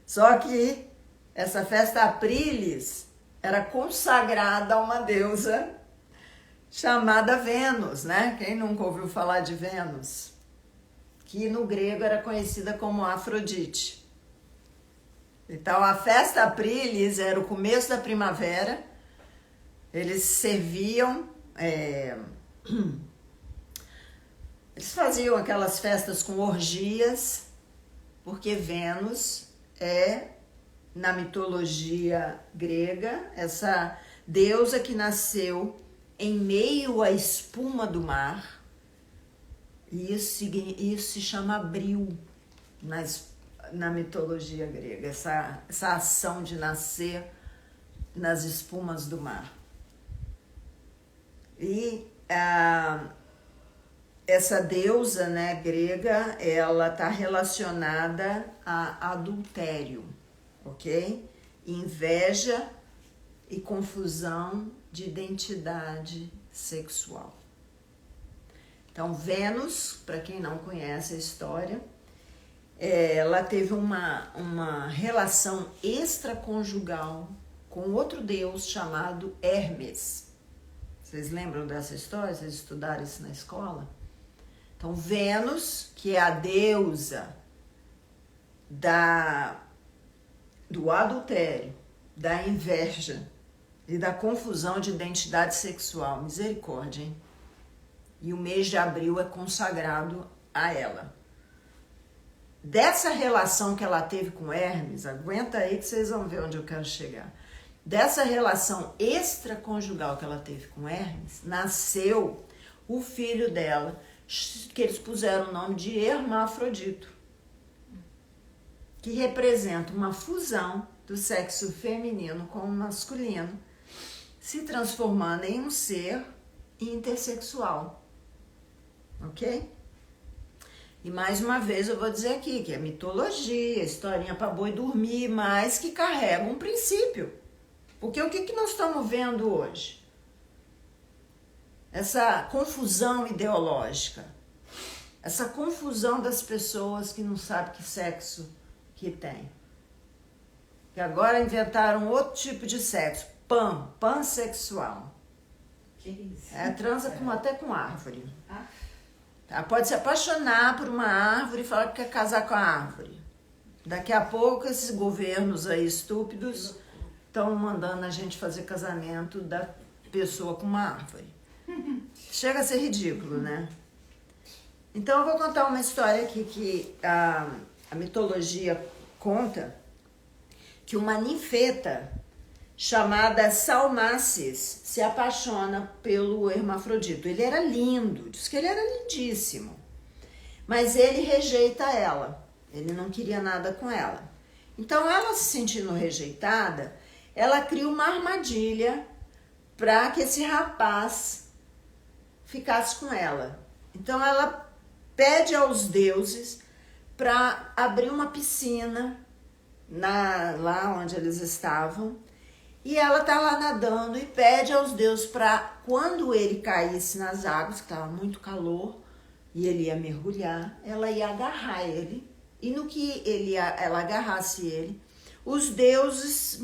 Só que essa festa Aprilis era consagrada a uma deusa chamada Vênus, né? Quem nunca ouviu falar de Vênus? Que no grego era conhecida como Afrodite. Então a festa Aprilis era o começo da primavera. Eles serviam... Eles faziam aquelas festas com orgias, porque Vênus é, na mitologia grega, essa deusa que nasceu em meio à espuma do mar. E isso se chama abril na mitologia grega, essa ação de nascer nas espumas do mar. E essa deusa, né, grega, ela está relacionada a adultério, ok? Inveja e confusão de identidade sexual. Então, Vênus, para quem não conhece a história, ela teve uma relação extraconjugal com outro deus chamado Hermes. Vocês lembram dessa história? Vocês estudaram isso na escola? Então, Vênus, que é a deusa do adultério, da inveja e da confusão de identidade sexual. Misericórdia, hein? E o mês de abril é consagrado a ela. Dessa relação que ela teve com Hermes, aguenta aí que vocês vão ver onde eu quero chegar. Dessa relação extraconjugal que ela teve com Hermes, nasceu o filho dela, que eles puseram o nome de Hermafrodito, que representa uma fusão do sexo feminino com o masculino, se transformando em um ser intersexual. Ok? E mais uma vez eu vou dizer aqui que é mitologia, historinha para boi dormir, mas que carrega um princípio. Porque o que nós estamos vendo hoje? Essa confusão ideológica, essa confusão das pessoas que não sabem que sexo que tem. Que agora inventaram outro tipo de sexo, pansexual. Que isso? Transa até com árvore. Tá? Pode se apaixonar por uma árvore e falar que quer casar com a árvore. Daqui a pouco esses governos aí estúpidos estão mandando a gente fazer casamento da pessoa com uma árvore. Chega a ser ridículo, né? Então eu vou contar uma história aqui que a mitologia conta que uma ninfeta chamada Salmacis se apaixona pelo Hermafrodito. Ele era lindo, diz que ele era lindíssimo, mas ele rejeita ela, ele não queria nada com ela. Então ela, se sentindo rejeitada, ela cria uma armadilha para que esse rapaz ficasse com ela. Então ela pede aos deuses para abrir uma piscina lá onde eles estavam. E ela tá lá nadando e pede aos deuses para, quando ele caísse nas águas, que estava muito calor, e ele ia mergulhar, ela ia agarrar ele. E no que ela agarrasse ele, os deuses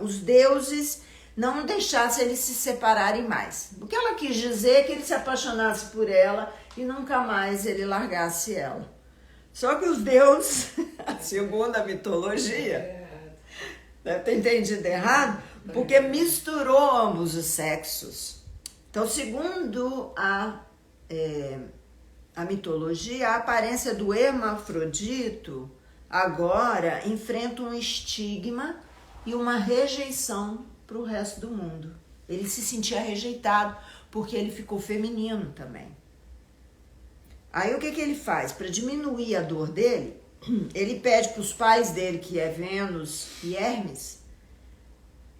os deuses não deixassem eles se separarem mais. O que ela quis dizer é que ele se apaixonasse por ela e nunca mais ele largasse ela. Só que os deuses, segundo a mitologia, deve ter entendido errado, porque misturou ambos os sexos. Então, segundo a mitologia, a aparência do Hermafrodito agora enfrenta um estigma e uma rejeição para o resto do mundo. Ele se sentia rejeitado porque ele ficou feminino também. Aí o que ele faz? Para diminuir a dor dele, ele pede para os pais dele, que é Vênus e Hermes,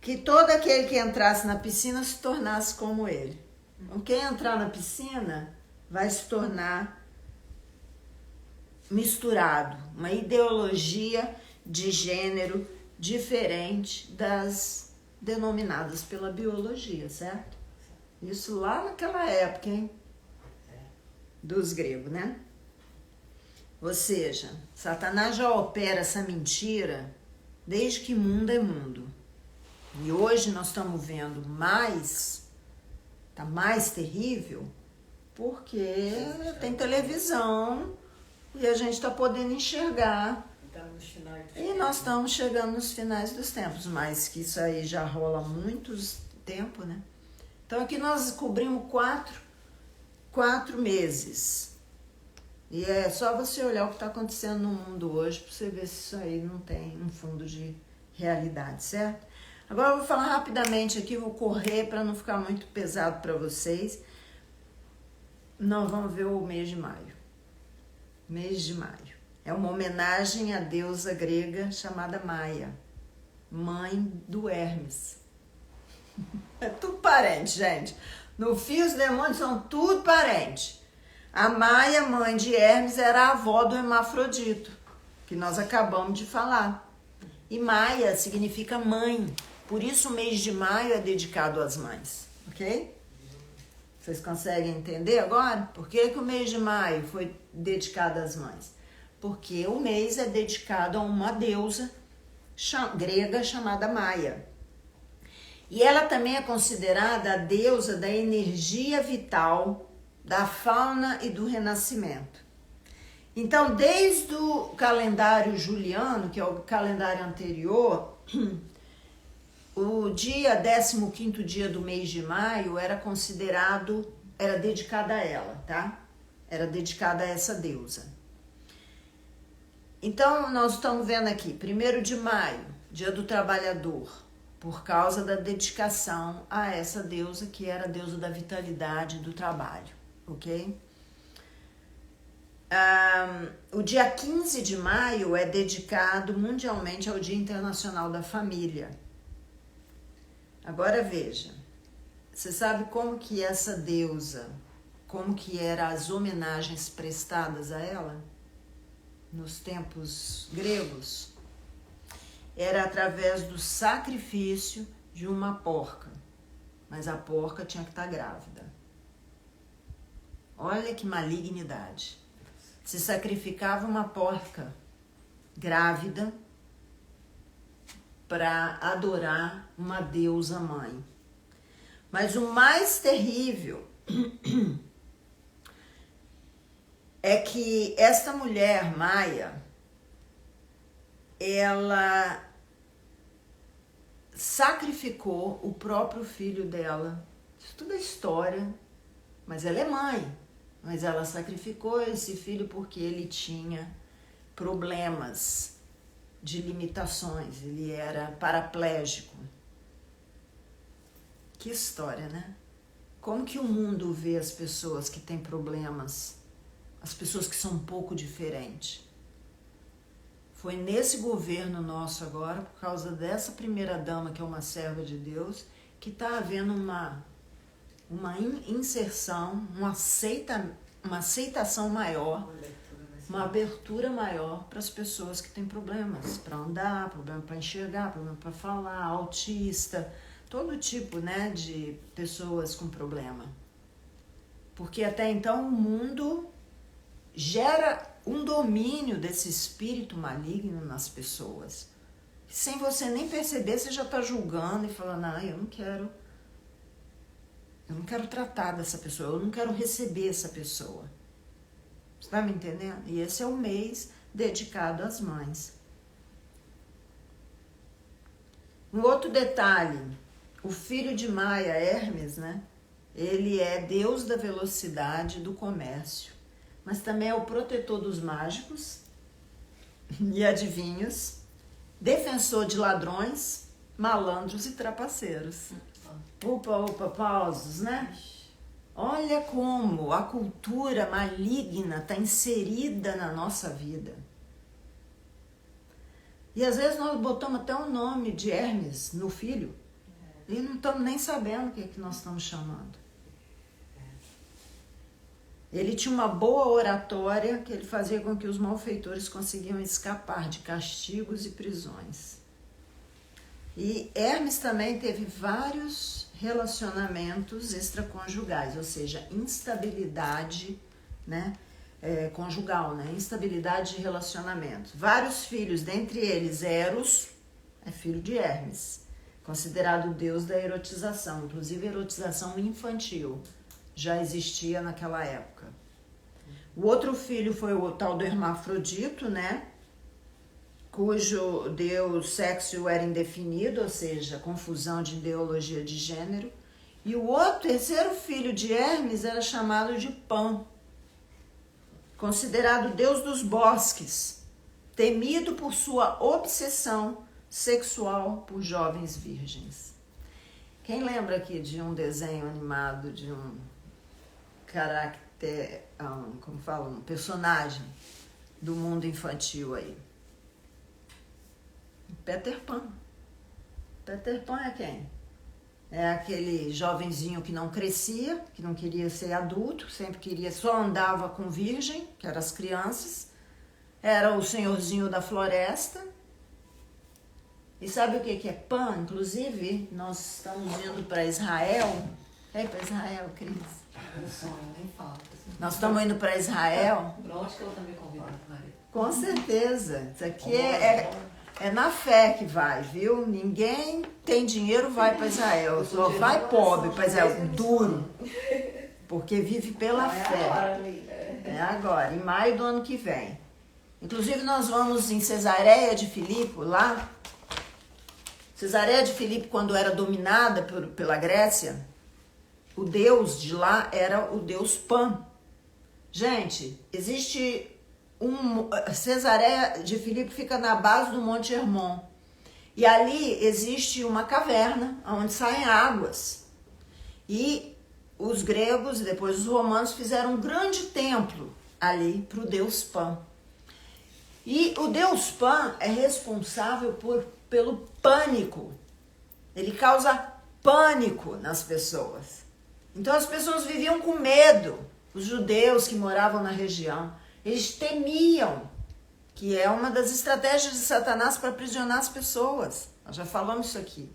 que todo aquele que entrasse na piscina se tornasse como ele. Então, quem entrar na piscina vai se tornar misturado, uma ideologia de gênero diferente das denominadas pela biologia, certo? Isso lá naquela época, hein? Dos gregos, né? Ou seja, Satanás já opera essa mentira desde que mundo é mundo. E hoje nós estamos vendo tá mais terrível, porque tem televisão e a gente está podendo enxergar. E nós estamos chegando nos finais dos tempos, mas que isso aí já rola há muitos tempo, né? Então aqui nós cobrimos 4 meses. E é só você olhar o que está acontecendo no mundo hoje para você ver se isso aí não tem um fundo de realidade, certo? Agora eu vou falar rapidamente aqui, vou correr para não ficar muito pesado para vocês. Nós vamos ver o mês de maio. Mês de maio. É uma homenagem à deusa grega chamada Maia, mãe do Hermes. É tudo parente, gente. No fim, os demônios são tudo parente. A Maia, mãe de Hermes, era a avó do Hermafrodito, que nós acabamos de falar. E Maia significa mãe. Por isso o mês de maio é dedicado às mães, ok? Vocês conseguem entender agora? Por que o mês de maio foi dedicado às mães? Porque o mês é dedicado a uma deusa grega chamada Maia. E ela também é considerada a deusa da energia vital, da fauna e do renascimento. Então, desde o calendário juliano, que é o calendário anterior, o dia 15º dia do mês de maio era dedicado a ela, tá? Era dedicada a essa deusa. Então, nós estamos vendo aqui, 1º de maio, dia do trabalhador, por causa da dedicação a essa deusa, que era a deusa da vitalidade do trabalho, ok? O dia 15 de maio é dedicado mundialmente ao Dia Internacional da Família. Agora veja, você sabe como que essa deusa, como que eram as homenagens prestadas a ela nos tempos gregos? Era através do sacrifício de uma porca, mas a porca tinha que estar grávida. Olha que malignidade. Se sacrificava uma porca grávida para adorar uma deusa mãe. Mas o mais terrível é que esta mulher Maia, ela sacrificou o próprio filho dela. Isso tudo é história, mas ela é mãe. Mas ela sacrificou esse filho porque ele tinha problemas de limitações, ele era paraplégico. Que história, né? Como que o mundo vê as pessoas que têm problemas, as pessoas que são um pouco diferentes? Foi nesse governo nosso agora, por causa dessa primeira dama, que é uma serva de Deus, que está havendo uma inserção, uma aceitação maior, uma abertura maior para as pessoas que têm problemas para andar, problema para enxergar, problema para falar, autista, todo tipo, né, de pessoas com problema. Porque até então o mundo gera um domínio desse espírito maligno nas pessoas. Sem você nem perceber, você já está julgando e falando, eu não quero tratar dessa pessoa, eu não quero receber essa pessoa. Você está me entendendo? E esse é o mês dedicado às mães. Um outro detalhe, o filho de Maia, Hermes, né? Ele é deus da velocidade, do comércio, mas também é o protetor dos mágicos e adivinhos, defensor de ladrões, malandros e trapaceiros. Opa, pausos, né? Olha como a cultura maligna está inserida na nossa vida. E às vezes nós botamos até o nome de Hermes no filho e não estamos nem sabendo o que é que nós estamos chamando. Ele tinha uma boa oratória que ele fazia com que os malfeitores conseguiam escapar de castigos e prisões. E Hermes também teve vários relacionamentos extraconjugais, ou seja, instabilidade, né, conjugal, né, instabilidade de relacionamento. Vários filhos, dentre eles Eros, é filho de Hermes, considerado o deus da erotização, inclusive erotização infantil, já existia naquela época. O outro filho foi o tal do Hermafrodito, né, cujo deus sexo era indefinido, ou seja, confusão de ideologia de gênero. E o terceiro filho de Hermes era chamado de Pan, considerado deus dos bosques, temido por sua obsessão sexual por jovens virgens. Quem lembra aqui de um desenho animado de um um personagem do mundo infantil aí? Peter Pan. Peter Pan é quem? é aquele jovenzinho que não crescia, que não queria ser adulto, sempre queria, só andava com virgem, que eram as crianças. Era o senhorzinho da floresta. E sabe o que é Pan? Inclusive, nós estamos indo para Israel. É para Israel, Cris? Meu sonho, nem falta. Nós estamos indo para Israel. Pra onde que ela tá me convidando, Maria? Com certeza. Isso aqui é na fé que vai, viu? Ninguém tem dinheiro, vai para Israel. Só vai pobre para Israel, duro. Porque vive pela fé. É agora, em maio do ano que vem. Inclusive, nós vamos em Cesareia de Filipe, lá. Cesareia de Filipe, quando era dominada pela Grécia, o deus de lá era o deus Pan. Gente, existe Cesareia de Filipe fica na base do Monte Hermon. E ali existe uma caverna onde saem águas. E os gregos e depois os romanos fizeram um grande templo ali para o deus Pan. E o deus Pan é responsável pelo pânico. Ele causa pânico nas pessoas. Então as pessoas viviam com medo. Os judeus que moravam na região, eles temiam, que é uma das estratégias de Satanás para aprisionar as pessoas. Nós já falamos isso aqui.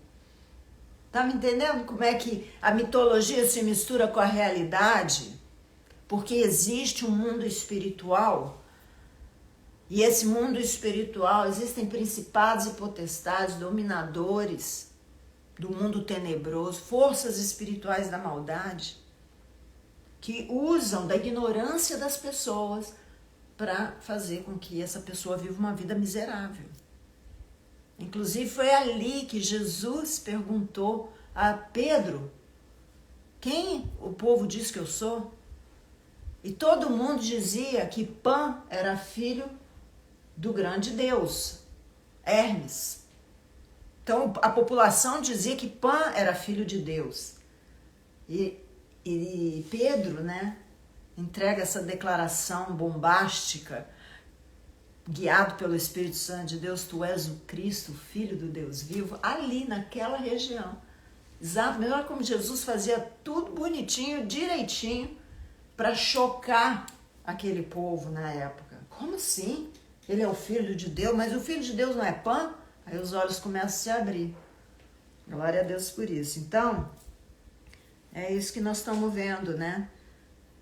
Tá me entendendo como é que a mitologia se mistura com a realidade? Porque existe um mundo espiritual. E esse mundo espiritual, existem principados e potestades, dominadores do mundo tenebroso, forças espirituais da maldade, que usam da ignorância das pessoas para fazer com que essa pessoa viva uma vida miserável. Inclusive foi ali que Jesus perguntou a Pedro: quem o povo diz que eu sou? E todo mundo dizia que Pan era filho do grande Deus, Hermes. Então a população dizia que Pan era filho de Deus. E Pedro, né, entrega essa declaração bombástica, guiado pelo Espírito Santo de Deus: tu és o Cristo, o Filho do Deus vivo, ali naquela região. Exato, melhor como Jesus fazia tudo bonitinho, direitinho, para chocar aquele povo na época. Como assim? Ele é o Filho de Deus, mas o Filho de Deus não é Pan? Aí os olhos começam a se abrir. Glória a Deus por isso. Então, é isso que nós estamos vendo, né?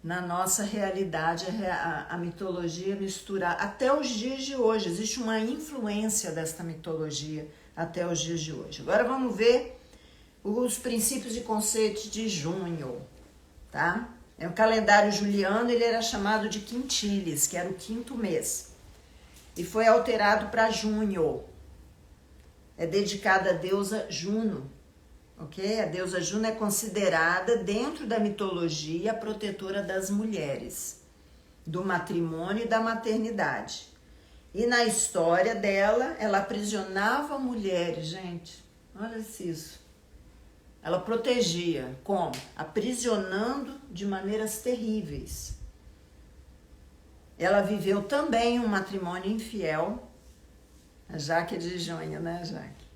Na nossa realidade, a mitologia misturar. Até os dias de hoje, existe uma influência desta mitologia até os dias de hoje. Agora vamos ver os princípios e conceitos de junho, tá? É o calendário juliano, ele era chamado de quintilis, que era o quinto mês. E foi alterado para junho. É dedicado à deusa Juno, ok? A deusa Juno é considerada, dentro da mitologia, a protetora das mulheres, do matrimônio e da maternidade. E na história dela, ela aprisionava mulheres, gente. Olha isso. Ela protegia. Como? Aprisionando de maneiras terríveis. Ela viveu também um matrimônio infiel. A Jaque de junho, né, Jaque?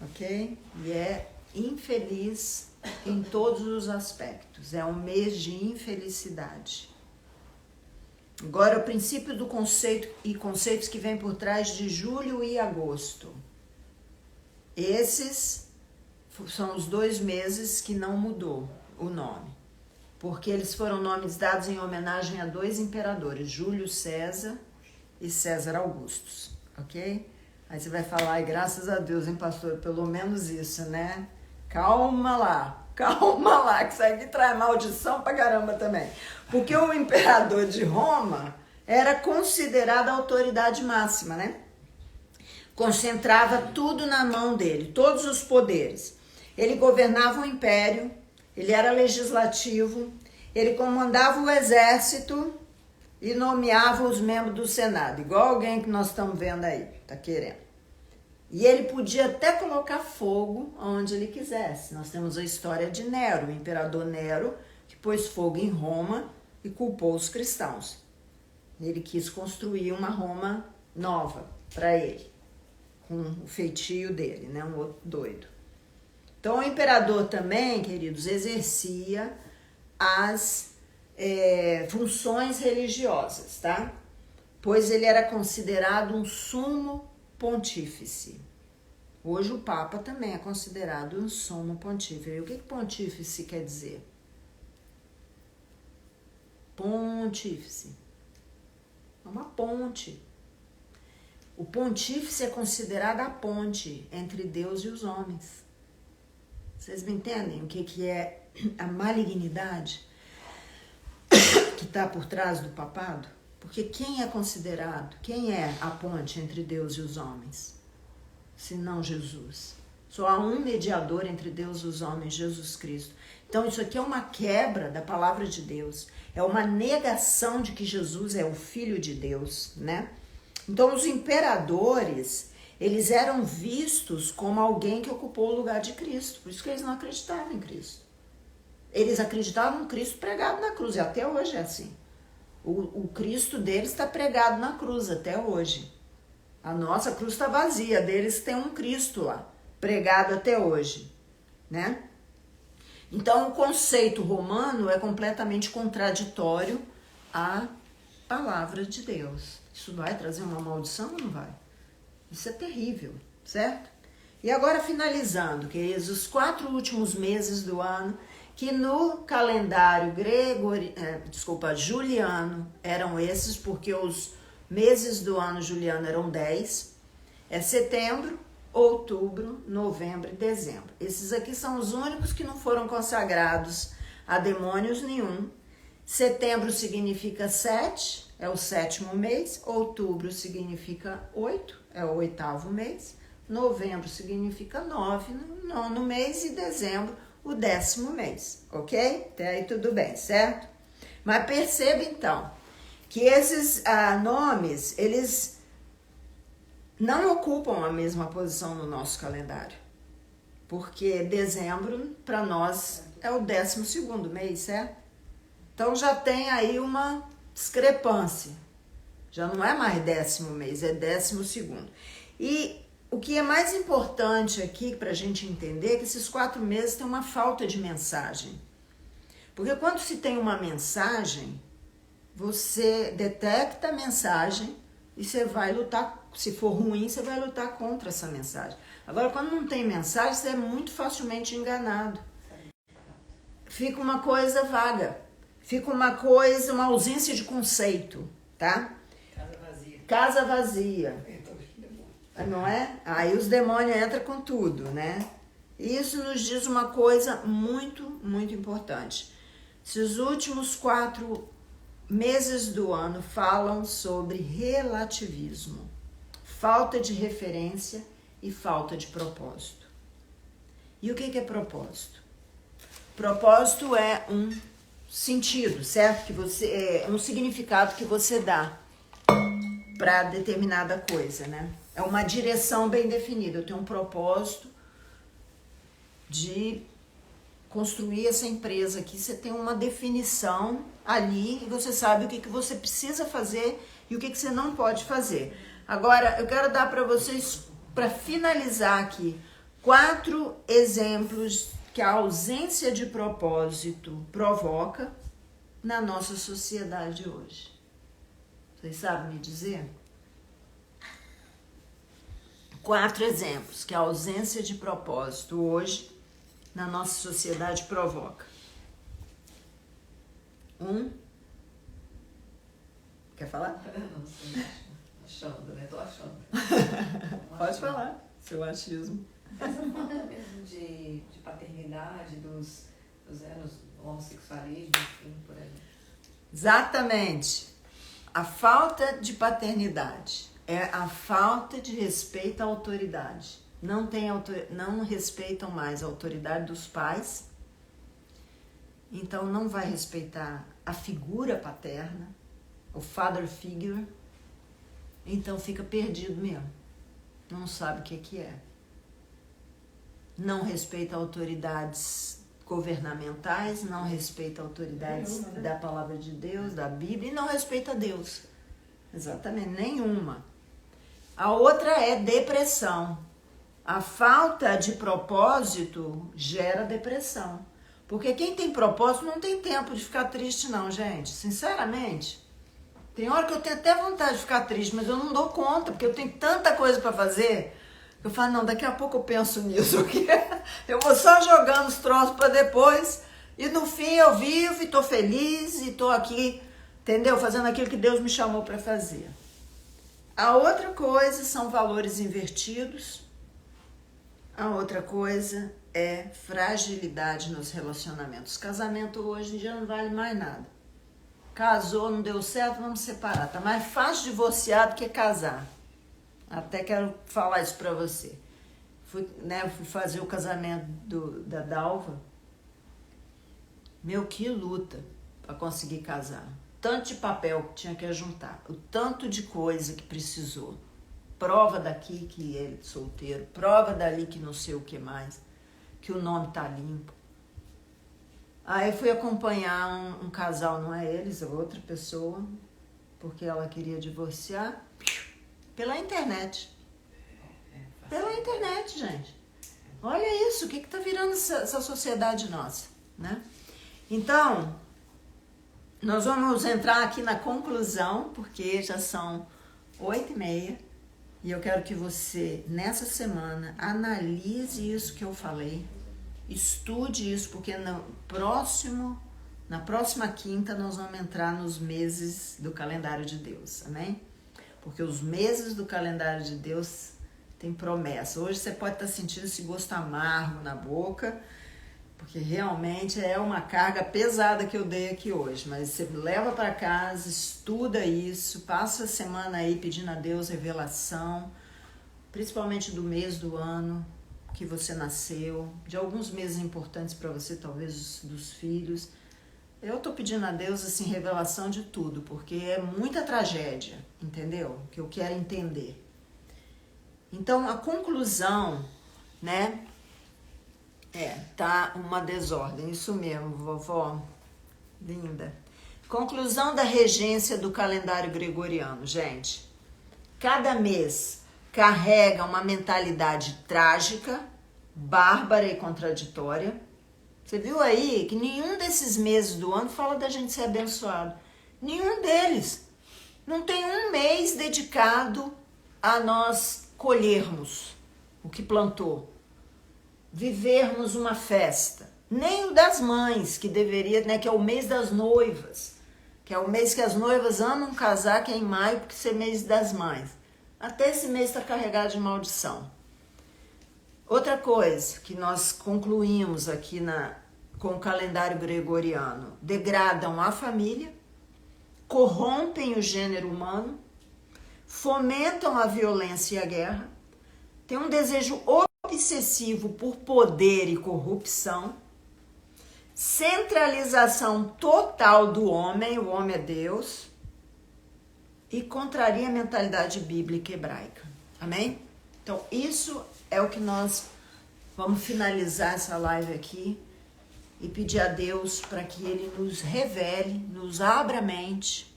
Ok? E é infeliz em todos os aspectos. É um mês de infelicidade. Agora, o princípio do conceito e conceitos que vem por trás de julho e agosto. Esses são os 2 meses que não mudou o nome. Porque eles foram nomes dados em homenagem a 2 imperadores, Júlio César e César Augustus, ok? Aí você vai falar: ai, graças a Deus, hein, pastor? Pelo menos isso, né? Calma lá, que isso aqui traz maldição pra caramba também. Porque o imperador de Roma era considerado a autoridade máxima, né? Concentrava tudo na mão dele, todos os poderes. Ele governava o império, ele era legislativo, ele comandava o exército e nomeava os membros do Senado, igual alguém que nós estamos vendo aí, tá querendo. E ele podia até colocar fogo onde ele quisesse. Nós temos a história de Nero, o imperador Nero, que pôs fogo em Roma e culpou os cristãos. Ele quis construir uma Roma nova para ele, com o feitio dele, né? Um outro doido. Então, o imperador também, queridos, exercia as funções religiosas, tá? Pois ele era considerado um sumo pontífice. Hoje o Papa também é considerado um sumo pontífice. E o que pontífice quer dizer? Pontífice. É uma ponte. O pontífice é considerado a ponte entre Deus e os homens. Vocês me entendem o que é a malignidade que está por trás do papado? Porque quem é considerado, quem é a ponte entre Deus e os homens? Senão Jesus. Só há um mediador entre Deus e os homens, Jesus Cristo. Então isso aqui é uma quebra da palavra de Deus. É uma negação de que Jesus é o Filho de Deus, né? Então os imperadores, eles eram vistos como alguém que ocupou o lugar de Cristo. Por isso que eles não acreditavam em Cristo. Eles acreditavam no Cristo pregado na cruz. E até hoje é assim. O Cristo deles está pregado na cruz até hoje. A nossa cruz está vazia. Deles tem um Cristo lá, pregado até hoje, né? Então o conceito romano é completamente contraditório à palavra de Deus. Isso vai trazer uma maldição ou não vai? Isso é terrível, certo? E agora finalizando, queridos, os 4 últimos meses do ano, que no calendário juliano eram esses, porque os meses do ano juliano eram 10, é setembro, outubro, novembro e dezembro. Esses aqui são os únicos que não foram consagrados a demônios nenhum. Setembro significa 7, é o 7º mês. Outubro significa 8, é o 8º mês. Novembro significa 9, 9º mês. E dezembro, o 10º mês, ok? Até aí tudo bem, certo? Mas perceba então que esses nomes, eles não ocupam a mesma posição no nosso calendário. Porque dezembro, para nós, é o 12º mês, certo? Então já tem aí uma discrepância. Já não é mais 10º mês, é 12º. E o que é mais importante aqui para a gente entender é que esses 4 meses têm uma falta de mensagem. Porque quando se tem uma mensagem, você detecta a mensagem e você vai lutar. Se for ruim, você vai lutar contra essa mensagem. Agora, quando não tem mensagem, você é muito facilmente enganado. Fica uma coisa vaga. Fica uma ausência de conceito, tá? Casa vazia. Casa vazia. Não é? Aí os demônios entram com tudo, né? Isso nos diz uma coisa muito, muito importante. Esses últimos 4 meses do ano falam sobre relativismo, falta de referência e falta de propósito. E o que é propósito? Propósito é um sentido, certo? Que é um significado que você dá para determinada coisa, né? É uma direção bem definida. Eu tenho um propósito de construir essa empresa aqui. Você tem uma definição ali e você sabe o que você precisa fazer e o que você não pode fazer. Agora, eu quero dar para vocês, para finalizar aqui, 4 exemplos que a ausência de propósito provoca na nossa sociedade hoje. Vocês sabem me dizer? 4 exemplos que a ausência de propósito hoje na nossa sociedade provoca. 1. Quer falar? Não sei, achando, né? Tô achando. Pode falar, seu achismo. Essa falta mesmo de paternidade, dos homossexualismo, enfim, por aí. Exatamente. A falta de paternidade é a falta de respeito à autoridade. Não respeitam mais a autoridade dos pais, então não vai respeitar a figura paterna, o father figure, então fica perdido mesmo. Não sabe o que é. Não respeita autoridades governamentais, não respeita autoridades da palavra de Deus, da Bíblia, e não respeita Deus. Exatamente, nenhuma. A outra é depressão. A falta de propósito gera depressão. Porque quem tem propósito não tem tempo de ficar triste não, gente. Sinceramente. Tem hora que eu tenho até vontade de ficar triste, mas eu não dou conta, porque eu tenho tanta coisa para fazer. Eu falo, não, daqui a pouco eu penso nisso. Porque eu vou só jogando os troços para depois. E no fim eu vivo e tô feliz e tô aqui, entendeu? Fazendo aquilo que Deus me chamou para fazer. A outra coisa são valores invertidos. A outra coisa é fragilidade nos relacionamentos. Casamento hoje em dia não vale mais nada. Casou, não deu certo, vamos separar. Tá mais fácil divorciar do que casar. Até quero falar isso pra você. Fui fazer o casamento da Dalva. Meu, que luta pra conseguir casar. Tanto de papel que tinha que juntar. O tanto de coisa que precisou. Prova daqui que ele é solteiro. Prova dali que não sei o que mais. Que o nome tá limpo. Aí fui acompanhar um casal, não é eles, é outra pessoa, porque ela queria divorciar pela internet. Pela internet, gente. Olha isso, o que tá virando essa sociedade nossa, né? Então, nós vamos entrar aqui na conclusão, porque já são 8h30, e eu quero que você, nessa semana, analise isso que eu falei. Estude isso, porque na próxima quinta nós vamos entrar nos meses do calendário de Deus, amém? Porque os meses do calendário de Deus têm promessa. Hoje você pode estar sentindo esse gosto amargo na boca, porque realmente é uma carga pesada que eu dei aqui hoje, mas você leva para casa, estuda isso, passa a semana aí pedindo a Deus revelação, principalmente do mês do ano que você nasceu, de alguns meses importantes para você, talvez dos filhos. Eu tô pedindo a Deus, assim, revelação de tudo, porque é muita tragédia, entendeu? Que eu quero entender. Então, a conclusão, né, tá uma desordem, isso mesmo, vovó, linda. Conclusão da regência do calendário gregoriano, gente. Cada mês carrega uma mentalidade trágica, bárbara e contraditória. Você viu aí que nenhum desses meses do ano fala da gente ser abençoado. Nenhum deles. Não tem um mês dedicado a nós colhermos o que plantou. Vivermos uma festa. Nem o das mães, que deveria, né, que é o mês das noivas. Que é o mês que as noivas amam casar, que é em maio, porque isso é mês das mães. Até esse mês está carregado de maldição. Outra coisa que nós concluímos aqui com o calendário gregoriano: degradam a família, corrompem o gênero humano, fomentam a violência e a guerra, tem um desejo obsessivo por poder e corrupção, centralização total do homem, o homem é Deus, e contraria a mentalidade bíblica hebraica. Amém? Então, isso é o que nós vamos finalizar essa live aqui e pedir a Deus para que Ele nos revele, nos abra a mente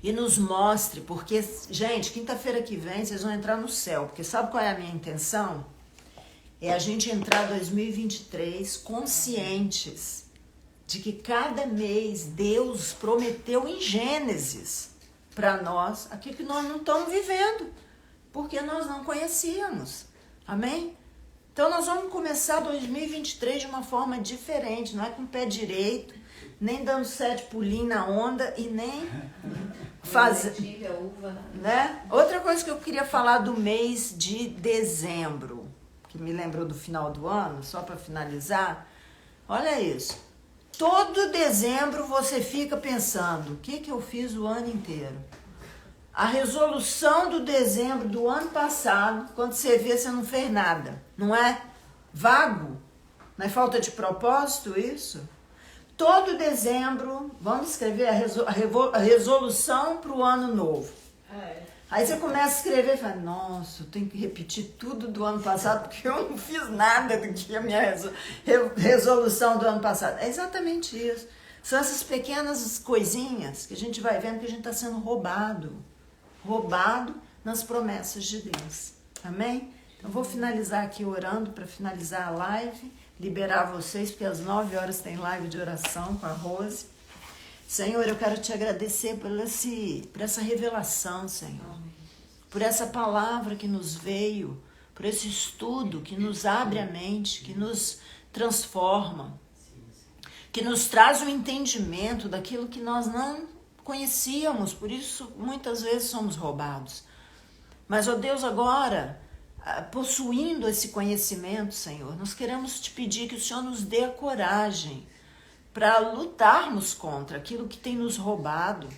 e nos mostre, porque, gente, quinta-feira que vem vocês vão entrar no céu, porque sabe qual é a minha intenção? É a gente entrar em 2023 conscientes de que cada mês Deus prometeu em Gênesis para nós aquilo que nós não estamos vivendo, porque nós não conhecíamos. Amém? Então nós vamos começar 2023 de uma forma diferente, não é com o pé direito, nem dando 7 pulinhos na onda e nem né? Outra coisa que eu queria falar do mês de dezembro, que me lembrou do final do ano, só para finalizar. Olha isso. Todo dezembro você fica pensando, o que eu fiz o ano inteiro? A resolução do dezembro do ano passado, quando você vê, você não fez nada. Não é vago? Não é falta de propósito isso? Todo dezembro, vamos escrever a resolução para o ano novo. Aí você começa a escrever e fala, nossa, eu tenho que repetir tudo do ano passado, porque eu não fiz nada do que a minha resolução do ano passado. É exatamente isso. São essas pequenas coisinhas que a gente vai vendo que a gente está sendo roubado nas promessas de Deus. Amém? Então, vou finalizar aqui orando para finalizar a live, liberar vocês, porque às 9 horas tem live de oração com a Rose. Senhor, eu quero te agradecer por essa revelação, Senhor, por essa palavra que nos veio, por esse estudo que nos abre a mente, que nos transforma, que nos traz um entendimento daquilo que nós não conhecíamos, por isso muitas vezes somos roubados. Mas, ó Deus, agora, possuindo esse conhecimento, Senhor, nós queremos te pedir que o Senhor nos dê a coragem para lutarmos contra aquilo que tem nos roubado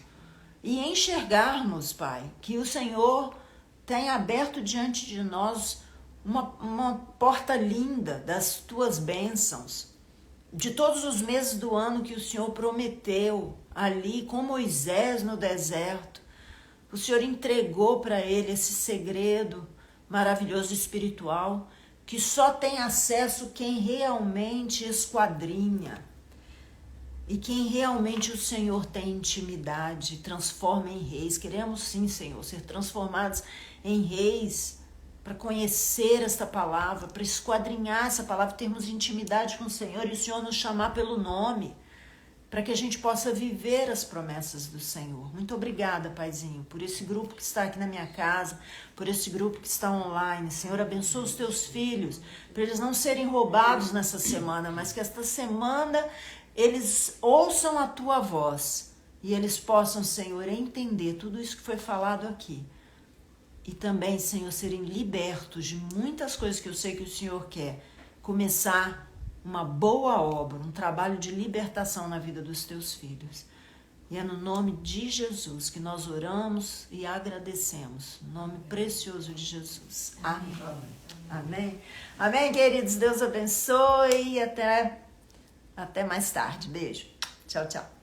e enxergarmos, Pai, que o Senhor tem aberto diante de nós uma porta linda das tuas bênçãos, de todos os meses do ano que o Senhor prometeu ali com Moisés no deserto. O Senhor entregou para ele esse segredo maravilhoso espiritual que só tem acesso quem realmente esquadrinha e quem realmente o Senhor tem intimidade, transforma em reis. Queremos sim, Senhor, ser transformados em reis para conhecer esta palavra, para esquadrinhar essa palavra, termos intimidade com o Senhor e o Senhor nos chamar pelo nome, para que a gente possa viver as promessas do Senhor. Muito obrigada, Paizinho, por esse grupo que está aqui na minha casa, por esse grupo que está online. Senhor, abençoa os teus filhos, para eles não serem roubados nessa semana, mas que esta semana eles ouçam a tua voz e eles possam, Senhor, entender tudo isso que foi falado aqui. E também, Senhor, serem libertos de muitas coisas que eu sei que o Senhor quer. Começar uma boa obra, um trabalho de libertação na vida dos teus filhos. E é no nome de Jesus que nós oramos e agradecemos. No nome precioso de Jesus. Amém. Amém. Amém, queridos. Deus abençoe e até mais tarde. Beijo. Tchau, tchau.